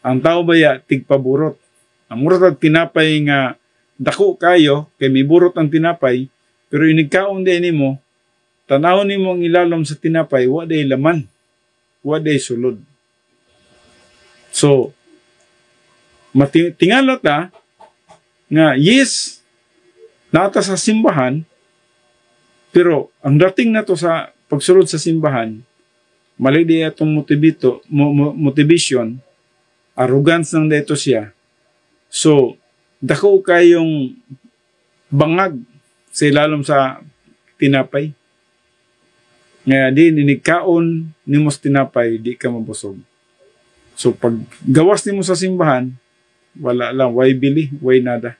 A: Ang tao baya, tigpaburot. Ang murag tinapay nga dako kayo, kay may burot ang tinapay, pero inigkaon din nimo, tanawon nimo ang ilalom sa tinapay, wa day laman, wa day sulod. So, tingala ta nga yes, nata sa simbahan, pero ang dating na to sa pagsulod sa simbahan, mali di atong motivation, arrogance nang dito siya. So, dako kayong bangag sa ilalom sa tinapay. Nga di ninigkaon nimos tinapay, di ka mabusog. So pag gawas nimo sa simbahan, wala lang, way bili, way nada.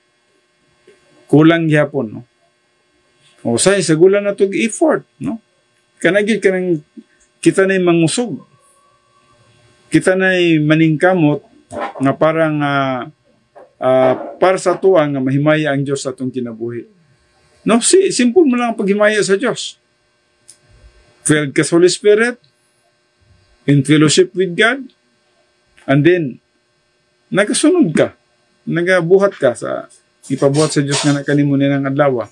A: Kulang gyapon, no? O say sa gula na tog effort, no? Kanagid kanang kita na mangusog. Kita na maningkamot nga parang para sa tuwa nga mahimaya ang Diyos sa atong kinabuhi. No, simple mo lang ang paghimaya sa Diyos. Filled ka sa Holy Spirit, in fellowship with God, and then nagasunod ka, nagabuhat ka sa ipabuhat sa Diyos nga kanimo ng adlaw.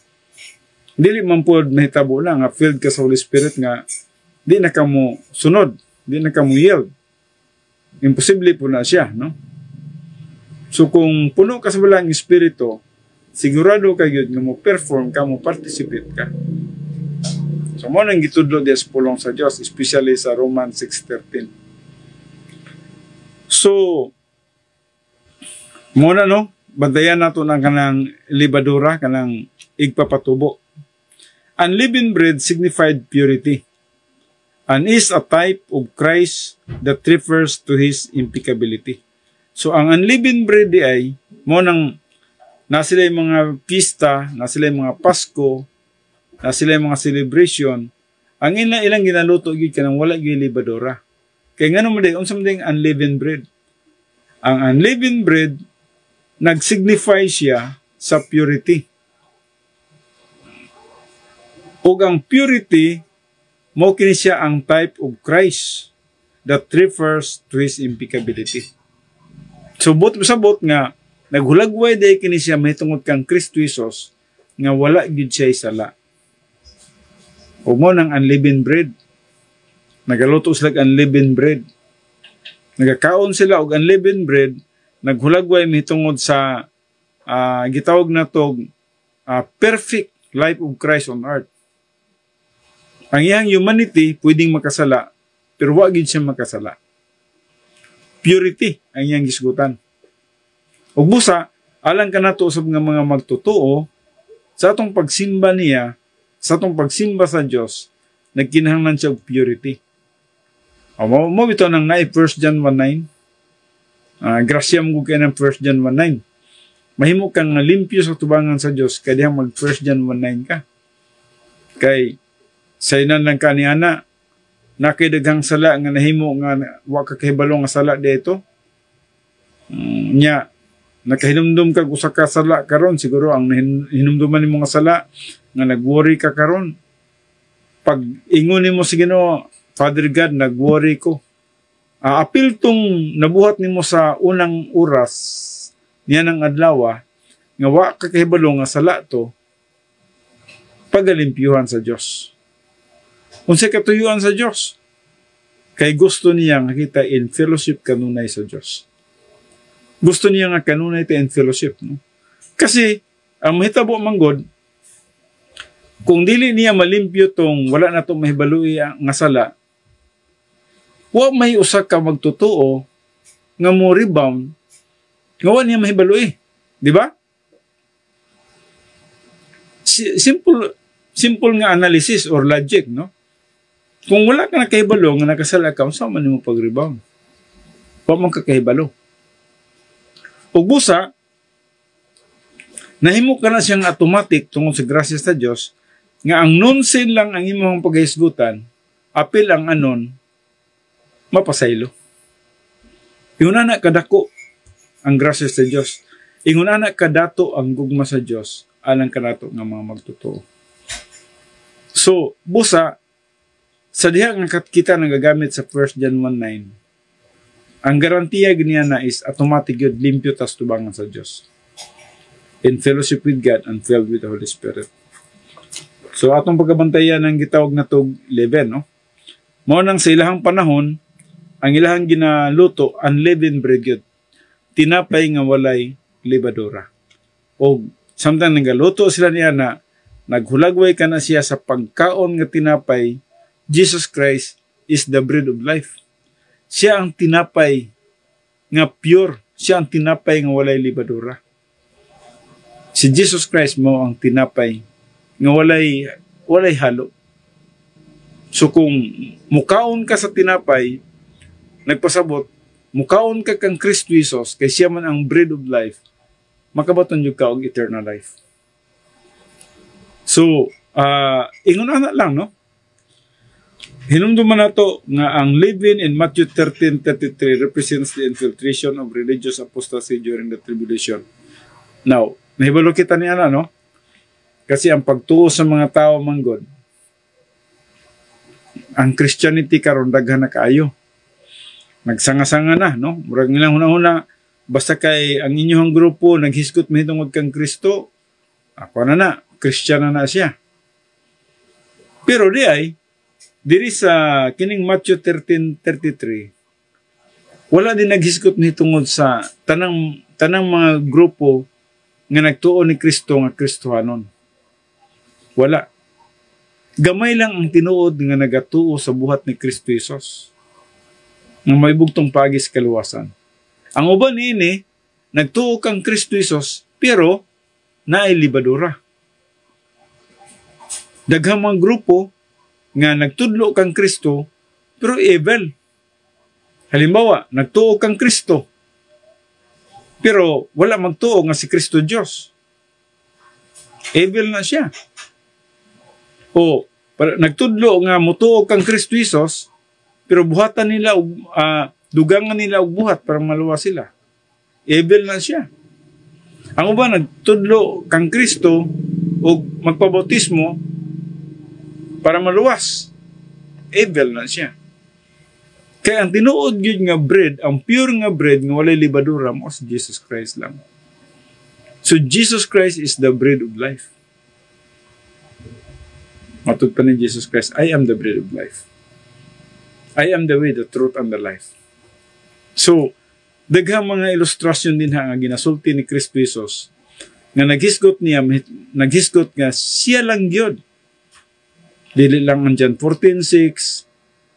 A: Dili man pod mahitabo na nga filled ka sa Holy Spirit nga di na kamo sunod, di na kamo yield. Imposible po na siya, no? So kung puno ka sa balang espiritu, sigurado ka yun nga mo perform ka, mo participate ka. So mo nang gitudlo des pulong sa Dios, especially sa Romans 6:13. So mo na, no, bantayan nato ng kanang libadura, kanang igpapatubo. Unleavened bread signified purity and is a type of Christ that refers to His impeccability. So ang unleavened bread ay mo nang na sila yung mga pista, na sila yung mga Pasko, na sila yung mga celebration, ang ilang ginaluto gid kanang wala gyud libadura. Kay ngano man day unsa man ding unleavened bread? Ang unleavened bread nag-signify siya sa purity. Ug ang purity mo kini siya ang type of Christ that refers to His impeccability. So but nga naghulagway day kini siya mahitungod kang Kristo Jesus nga wala gid siya sala. Ug mo nang unleavened bread. Nagaluto sila og unleavened bread. Nagakaon sila og unleavened bread, naghulagway mahitungod sa gitawag natog perfect life of Christ on earth. Ang iyang humanity pwedeng makasala, pero wa gid siya makasala. Purity ang iyang gisgutan. Ug busa, alang ka nato usab nga mga magtotoo, sa atong pagsimba niya, sa atong pagsimba sa Dios, nagkinahanglan siya og purity. Mo bitaw nang naay 1 John 1:9. Grasya mo kay ng 1 John 1:9. Mahimo kang limpyo sa tubangan sa Dios kay dihang mag 1 John 1:9 ka. Kay sa inan lang kaniana nakidaghang sala nga nahimo nga wa ka kahibalo nga sala dito. Nya nakahinumdum kag usa ka sala karon, siguro ang hinumduman nimo nga sala nga nag-worry ka karon. Pag ingon nimo sa Ginoo, Father God, nag-worry ko. Apil tong nabuhat nimo sa unang oras niya ng adlaw nga wa ka kahibalo nga sala to, pagalimpyuhan sa Dios. Unsay katuyuan sa Dios? Kay gusto niya nga kita in fellowship kanunay sa Dios. Gusto niya nga kanunay ta in fellowship, no? Kasi ang mahitabo manggod, kung dili niya malimpyo tong wala na tong mahibalui nga sala, wa may usa ka magtotoo nga mo rebound nga wa niya mahibalui, di ba? Simple nga analysis or logic, no? Kung wala ka nakahibalo nga nakasala ka, unsa man nimo pag-rebound? Wa man ka kahibalo. Ug busa, nahimo ka na siyang automatic tungod sa grasya sa Dios nga ang non-sin lang ang imong paghisgutan, apil ang anon mapasaylo. Ingon ana kadako ang grasya sa Dios. Ingon ana kadato ang gugma sa Dios alang kanato nga mga magtotoo. So, busa sa diha nga kita nagagamit sa 1 John 1:9, ang garantiya ganiya na is automatic yun, limpyo tas tubangan sa Dios. In fellowship with God and filled with the Holy Spirit. So atong pagkabantayan ng gitawag na tog leaven, no? Mao nang sa ilahang panahon, ang ilahang ginaluto unleavened bread yun. Tinapay nga walay libadura. O samtang nagaluto sila niya na naghulagway ka na siya sa pagkaon nga tinapay, Jesus Christ is the bread of life. Siya ang tinapay nga pure. Siya ang tinapay nga walay libadura. Si Jesus Christ mo ang tinapay nga walay halo. So kung mukaon ka sa tinapay, nagpasabot, mukaon ka kang Kristo Jesus, kay siya man ang bread of life, makabaton yung ka og eternal life. So, ingon ana lang, no? Hinumduman nato nga ang living in Matthew 13:33 represents the infiltration of religious apostasy during the tribulation. Now, nahibalo kita niya na, no? Kasi ang pagtuo sa mga tao manggod, ang Christianity karon daghan na kaayo. Nagsanga-sanga na, no? Murag nilang hunahuna, basta kay ang inyong grupo naghisgot mahitungod kang Kristo, ako na, Christian na siya. Pero di ay, diri sa kining Matthew 13:33, wala din naghisgot mahitungod sa tanang mga grupo nga nagtuo ni Kristo nga Kristohanon. Wala. Gamay lang ang tinuod nga nagatuo sa buhat ni Kristo Jesus, nga may bugtong pagis kaluwasan. Ang uban ini, nagtuo kang Kristo Jesus, pero naay libadura. Daghang mga grupo nga nagtudlo kang Kristo, pero evil. Halimbawa, nagtuo kang Kristo, pero wala magtuo nga si Kristo Diyos. Evil na siya. O, nagtudlo nga mutuo kang Kristo Jesus, pero buhatan nila, dugangan nila og buhat para maluwas sila. Evil na siya. Ang uban, nagtudlo kang Kristo o magpabautismo para maluwas. Evil na siya. Kaya ang tinuod yun nga bread, ang pure nga bread nga walay libadura mo si Jesus Christ lang. So Jesus Christ is the bread of life. Matod pa ni Jesus Christ, I am the bread of life. I am the way, the truth, and the life. So, daghang mga ilustrasyon din nga ginasulti ni Kristo Jesus nga naghisgot nga siya lang Gyud. Dili lang ang John 14:6,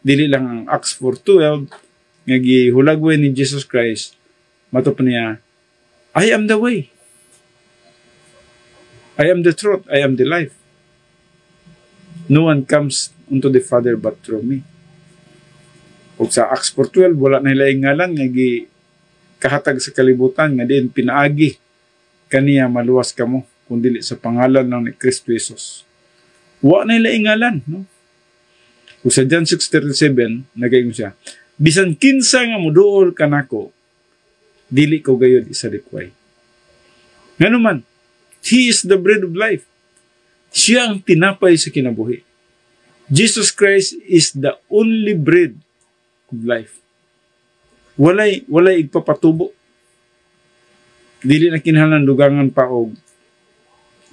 A: dili lang ang Acts 4:12, nga gihulagway ni Jesus Christ, matod pa niya, I am the way. I am the truth, I am the life. No one comes unto the Father but through me. O sa Acts 4:12, wala na hilaing ngalan nga kahatag sa kalibutan nga din pinaagi kaniya maluwas kamo kundi sa pangalan ng ni Kristo Jesus. Wa na hilaing ngalan, no? O sa John 6:37, nagayon siya, bisan kinsa nga moduol kanako, dili ko gayud isalikway. Nganuman, He is the bread of life. Siya ang tinapay sa kinabuhi. Jesus Christ is the only bread of life. Walay igpapatubo. Dili na kinahanglan dugangan pa og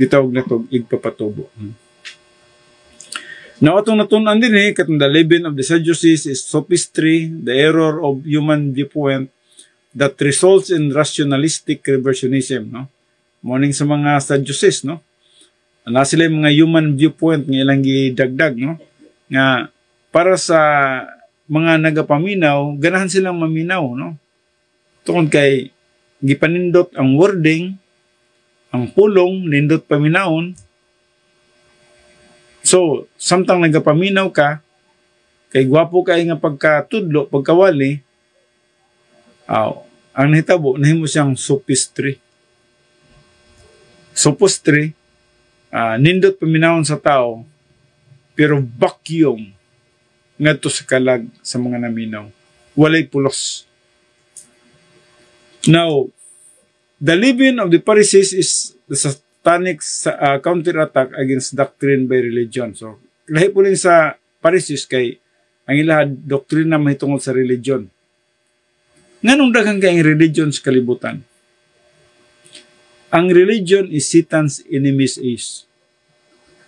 A: gitawag na to igpapatubo. Now atong natun-an din katong the leaven of the Sadducees is sophistry, the error of human viewpoint that results in rationalistic reversionism, no? Morning sa mga Sadducees, no? Ana sila yung mga human viewpoint nga ilang gidagdag, no? Nga para sa mga nagapaminaw, ganahan silang maminaw, no? Tungod kay gipanindot ang wording, ang pulong nindot paminawon. So, samtang nagapaminaw ka, kay gwapo kay nga pagkatudlo, pagkawali, ang nahitabo, nahimo siyang sophistry. Sophistry, nindot paminawon sa tao, pero vacuum ngadto sa kalag sa mga naminaw. Walay pulos. Now, the leaven of the Pharisees is the satanic counterattack against doctrine by religion. So, lahi po rin sa Pharisees kay ang ilahad doktrina mahitungod sa religion. Nganong daghang kayong religion sa kalibutan? Ang religion is Satan's enemy's ace.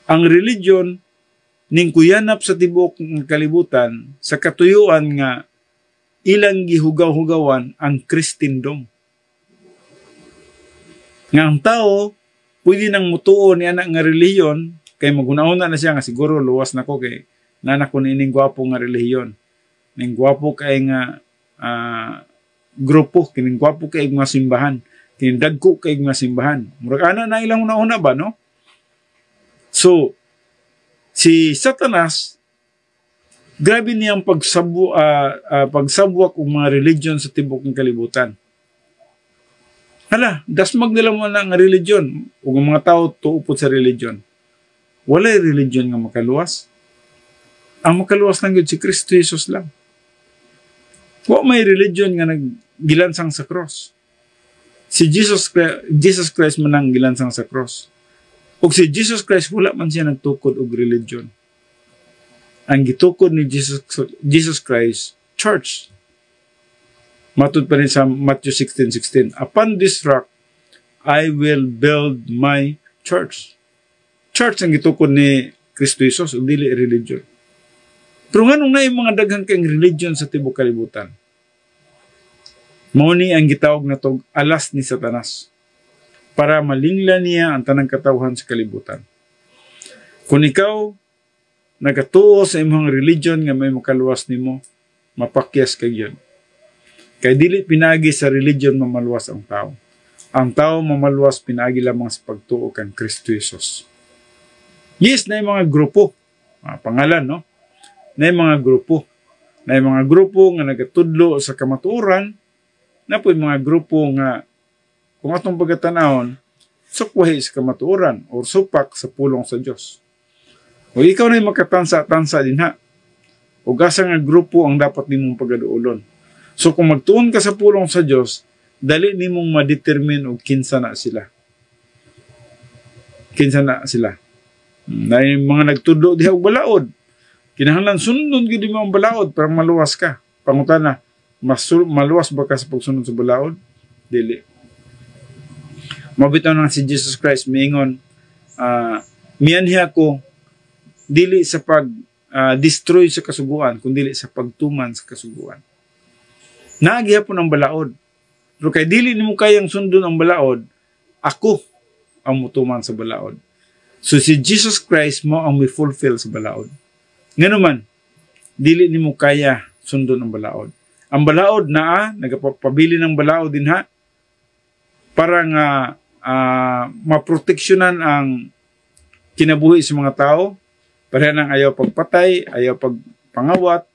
A: Ang religion ning kuyanap sa tibok ng kalibutan sa katuyuan nga ilang gihugaw-hugawan ang Kristendom. Nga ang tao pwede nang mutuo ni anak nga relihiyon kay maghunahuna na siya nga siguro luwas na ko kay nanak ko nining gwapo nga relihiyon. Ning gwapo kay nga grupo, kining gwapo kay mga simbahan. Tinidagko kay mga simbahan. Murag ana na ilang una-una ba, no? So, si Satanas, Grabe niyang pagsabwak og mga religion sa tibok ng kalibutan. Hala, dasmag nila mo na ang religion ug ang mga tao tuupod sa religion. Walay religion nga makaluwas. Ang makaluwas lang yun si Kristo Jesus lang. Wa may religion nga naggilansang sa cross. Si Jesus Christ man ang gilansang sa cross. Ug si Jesus Christ wala man siya nagtukod og religion. Ang gitukod ni Jesus Christ, church. Matud pa rin sa Matthew 16:16. Upon this rock, I will build my church. Church ang gitukod ni Kristo Jesus, o dili religion. Pero nga nung na yung mga daghang kang religion sa tibok kalibutan, mao ni ang gitawag na tog alas ni Satanas para malingla niya ang tanang katawhan sa kalibutan. Kung ikaw nagatuo sa imong religion nga may makaluwas nimo, mapakyas kay yun. Kay dili pinagi sa religion mamaluwas ang tao. Ang tao mamaluwas pinagi lamang sa pagtuo kang Kristo Jesus. Yes, na yung mga grupo, pangalan, no? Na yung mga grupo. Na yung mga grupo nga nagatudlo sa kamatuoran, na po yung mga grupo nga kung atong pagkatanahon, sukwahi sa kamatuoran o supak sa pulong sa Diyos. O ikaw na yung makatansa-tansa din ha. O gasa nga grupo ang dapat nimong pagaduolon. So kung magtuon ka sa pulong sa Diyos, dali nimong ma-determine o kinsa na sila. Kinsa na sila. Na yung mga nagtudlo diha og balaod. Kinahanglan sundon gyud mo ang balaod para maluwas ka. Pangutana, maluwas ba ka sa pagsunod sa balaod? Dili. Mabitaw na si Jesus Christ miingon, mianhi ako dili sa pag-destroy sa kasuguan, kundi sa pagtuman sa kasuguan. Naagihapon ang balaod. Pero kay dili nimo kayang sundon ang balaod, ako ang mutuman sa balaod. So si Jesus Christ mo ang may fulfill sa balaod. Ngano man, dili nimo kaya sundon ang balaod. Ang balaod nagapabili ng balaod din ha, para nga maproteksyonan ang kinabuhi sa mga tao. Pareha nang ayaw pagpatay, ayaw pagpangawat.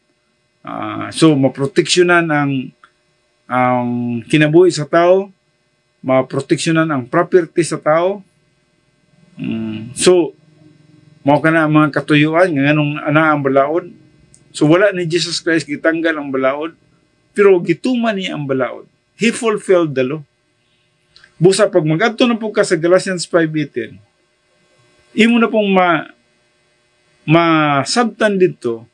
A: So, maproteksyonan ang kinabuhi sa tao, maproteksyonan ang property sa tao. So, mao ka na ang mga katuyuan, nganong ana ang balaod. So, wala ni Jesus Christ gitanggal ang balaod, pero gituman niya ang balaod. He fulfilled the law. Busa, pag mag-adto na po ka sa Galatians 5:18, imo na pong masabtan dito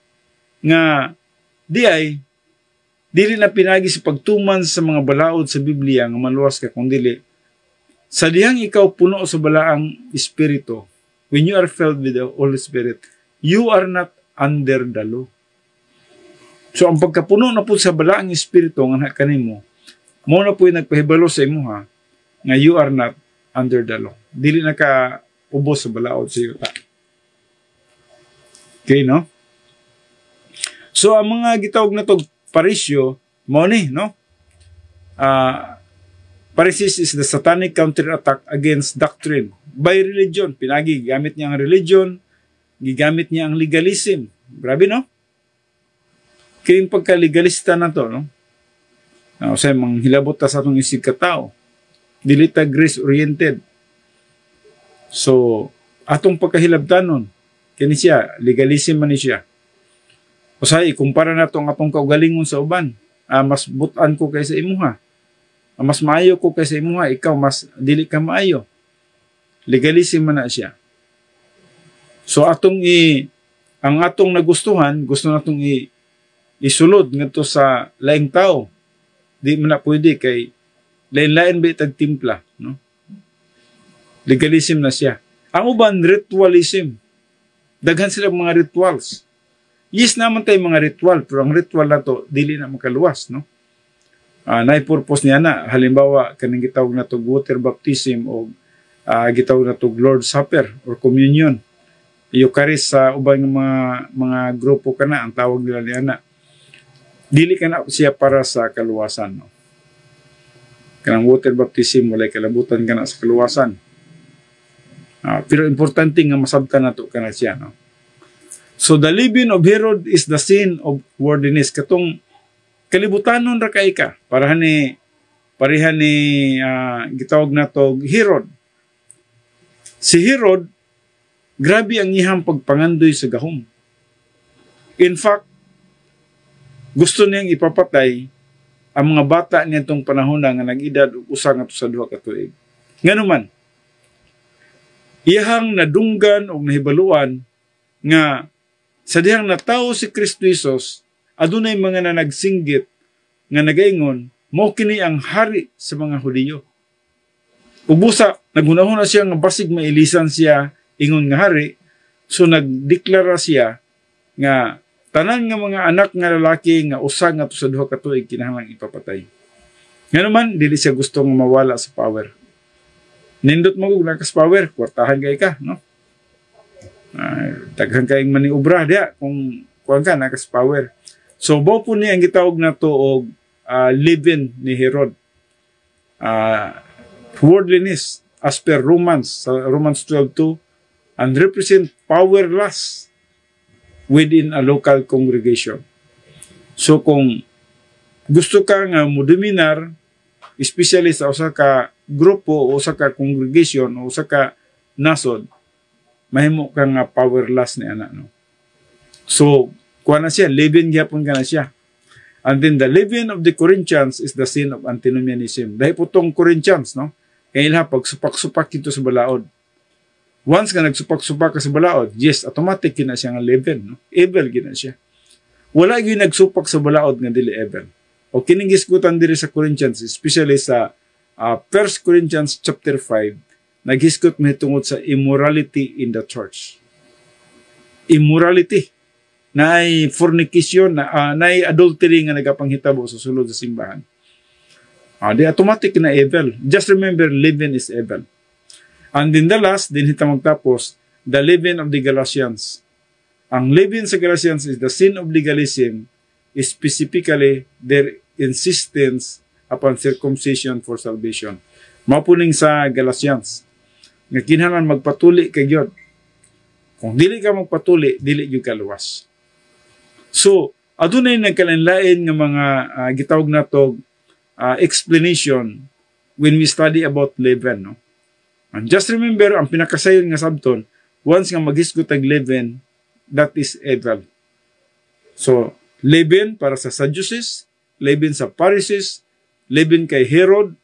A: nga dili na pinagi sa pagtuman sa mga balaod sa Biblia nga maluwas ka, kung dili sa dihang ikaw puno sa balaang espiritu. When you are filled with the Holy Spirit, you are not under the law. So ang pagkapuno na po sa balaang espiritu nga kanimo, mo na po yung nagpahibalo sa imo ha, nga you are not under the law. Dili na ka ubos sa balaod sa iyo ta. Okay, no? So, ang mga gitawag na to parisyo, money, no? Parisis is the satanic counterattack against doctrine by religion. Pinagi, gigamit niya ang religion, gigamit niya ang legalism. Grabe, no? Kaya yung pagka-legalista na to, no? Kasi manghilabot ta sa itong isig katao. Dilita grace-oriented. So, atong pagkahilabtanon, kini siya, legalism man ni siya. O say, ikumpara na itong atong kaugalingon sa uban. Mas butan ko kaysa imuha. Mas maayo ko kaysa imuha. Ikaw, mas dili ka maayo. Legalism man na siya. So, ang atong nagustuhan, gusto natong isulod ngadto sa laing tao. Di man na pwede kay lain-lain ba itag timpla. No? Legalism na siya. Ang uban, ritualism. Daghan sila mga rituals. Yes naman tayo mga ritual, pero ang ritual na to, dili na makaluwas, no? Na-purpose niya na, halimbawa, kanang gitawag na to water baptism o gitawag na to Lord's Supper or communion. Eucharist sa ubang mga grupo ka na, ang tawag nila niya na. Dili ka na siya para sa kaluwasan, no? Kanang water baptism, walay kalabutan ka na sa kaluwasan. Pero importante nga masabtan na to ka na siya, no? So the living of Herod is the sin of worldliness. Katong kalibutanon ra kay ka. Parehan ni gitawag na to Herod. Si Herod, grabe ang iyang pagpangandoy sa gahom. In fact, gusto niyang ipapatay ang mga bata nitong panahon na nga nag-edad usang ato sa 2 ka tuig. Nganuman, iyang nadunggan o nahibaluan nga sa dihang natawo si Kristo Jesus, adunay mga nanagsinggit nga nagaingon, mao kini ang hari sa mga Hudiyo. Ubusa, naghunahuna siya nga basig mailisan siya ingon nga hari, so nagdeklara siya nga tanan nga mga anak nga lalaki nga usa nga to sa 2 ka tuig kinahanglan ipapatay. Nganuman dili siya gusto nga mawala sa power. Nindot mo kung nakas power, kwartahan kay ka, no? Daghan kayong maniobra diya kung kuan ka nakas power. So bao po niya ang gitawag na to og live-in ni Herod. Worldliness as per Romans 12:2 and represent powerless within a local congregation. So kung gusto ka nga modominar, especially sa usa ka grupo o usa ka congregation o usa ka nasod, mahimo ka nga powerless ni ana, no? So kuha na siya, live-in gyapon ka na siya. And then the live-in of the Corinthians is the sin of antinomianism. Dahil po itong Corinthians, no? Kaya ila pag supak-supak ito sa balaod. Once ka nagsupak-supak ka sa balaod, yes, automatic kina siya nga live-in, no? Evil kina siya. Wala yung nagsupak sa balaod nga dili evil. O kining gisgutan diri sa Corinthians, especially sa 1 Corinthians chapter 5, naghisgot mahitungod sa immorality in the church. Immorality. Naay fornication, naay adultery nga nagapanghitabo sa sulod sa simbahan. Di automatic na evil. Just remember, living is evil. And in the last, din hita magtapos, the living of the Galatians. Ang living sa Galatians is the sin of legalism, specifically their insistence upon circumcision for salvation. Mapuning sa Galatians, nga kinahanglan magpatuli kay Gyud. Kung dili ka magpatuli, dili gyud ka luwas. So, adunay nagkalanlain nga mga gitawag na to explanation when we study about leaven, no? And just remember, ang pinakasayon nga sabton, once nga maghisgot ang leaven, that is evil. So, leaven para sa Sadducees, leaven sa Pharisees, leaven kay Herod,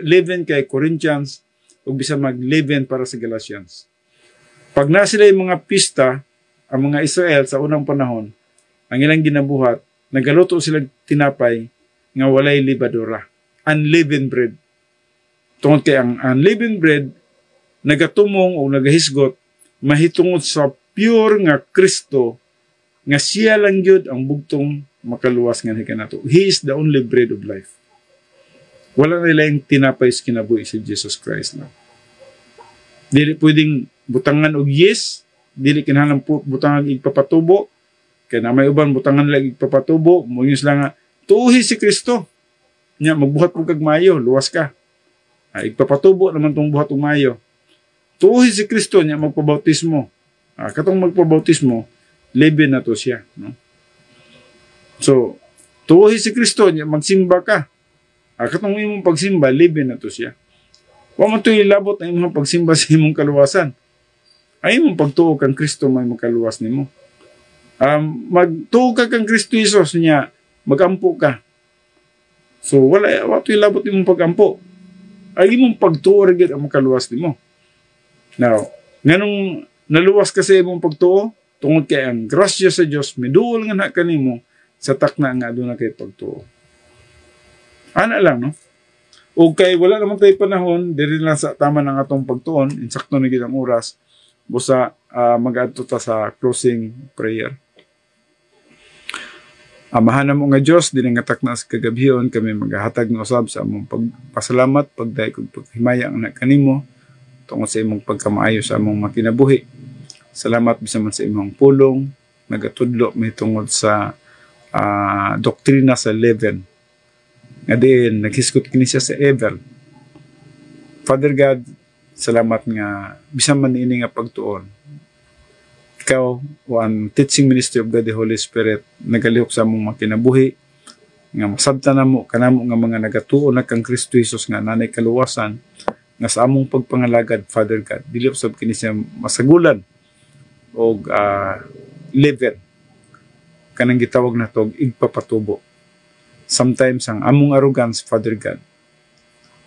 A: leaven kay Corinthians, ug bisan mag-leaven para sa Galatians. Pag na sila yung mga pista, ang mga Israel sa unang panahon, ang ilang ginabuhat, nagaluto sila tinapay nga walay libadura. Unleavened bread. Tungod kay ang unleavened bread, nagatumong o nagahisgot, mahitungod sa pure nga Kristo, nga siya lang yun ang bugtong makaluwas nga hikanato. He is the only bread of life. Wala nila yung tinapay sa kinabuhi si Jesus Christ. No? Dili pwedeng butangan og yes, dili kinahanglan butangan igpapatubo, kaya na may uban butangan lang igpapatubo, muyos lang nga, tuuhi si Kristo. Nya, magbuhat mo kag mayo, luwas ka. Igpapatubo naman tong buhat og mayo. Tuuhi si Kristo niya magpabautismo. Katong magpabautismo, live na to siya. No? So, tuuhi si Kristo niya, magsimba ka. Katong imong pagsimba, live na to siya. Wa man to ilabot ang imong pagsimba sa imong kaluwasan. Ay imong pagtuo kang Kristo may makaluwas nimo. Magtuo ka kang Kristo Jesus niya, magampo ka. So, wala to ilabot imong pagampo. Ay imong pagtuo rin ang makaluwas nimo. Now, nganong naluwas ka sa imong pagtuo, tungod kay ang grasya sa Dios miduol nga na kanimo sa takna nga aduna kay pagtuo. Ana lang, no? O kay wala naman tayo panahon, diri lang sa tama ng atong pagtuon, insakto na gid ang oras, busa mag-adto ta sa closing prayer. Amahan mo nga Dios, dinhi nga takna sa kagabhion kami maghahatag ng usab sa among pagpasalamat, pagday kog paghimaya ang kanimo tungod sa imong pagkamaayo sa among makinabuhi. Salamat bisan man sa imong pulong, nagatudlo mi tungod sa doktrina sa leaven. Nga din, naghiskot kini siya sa evil. Father God, salamat nga bisan man ini nga pagtuon. ikaw o ang teaching ministry of God the Holy Spirit nagalihok sa among makinabuhi nga masabtan namo kanamo nga mga nagatuo na kang Kristo Jesus nga nanay kaluwasan nga sa among pagpangalagad, Father God, dili usab kini siya masagulan o level kanang gitawag na to igpapatubo. Sometimes ang among arrogance, Father God,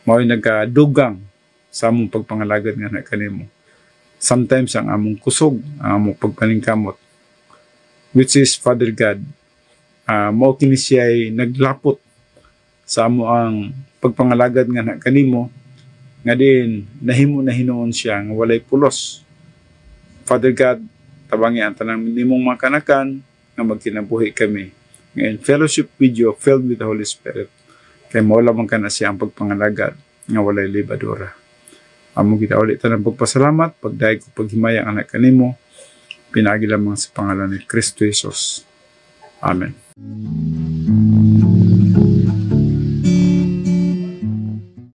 A: mao'y nagadugang sa among pagpangalagad nga na kanimo. Sometimes ang among kusog, ang among pagpaningkamot, which is, Father God, mao kini siya ay naglapot sa amo ang pagpangalagad nga na kanimo, nga din nahimo na hinuon siya nga walay pulos. Father God, tabangi ang tanang nimong mga kanakan nga magkinabuhi kami ngayon fellowship with you, filled with the Holy Spirit, kay mao lamang ka na siya ang pagpangalagad nga walay libadura. Amo kita ulit ng pagpasalamat, pagdaig ko paghimaya ang anak kanimo, pinagi lamang sa pangalan ni Kristo Jesus. Amen.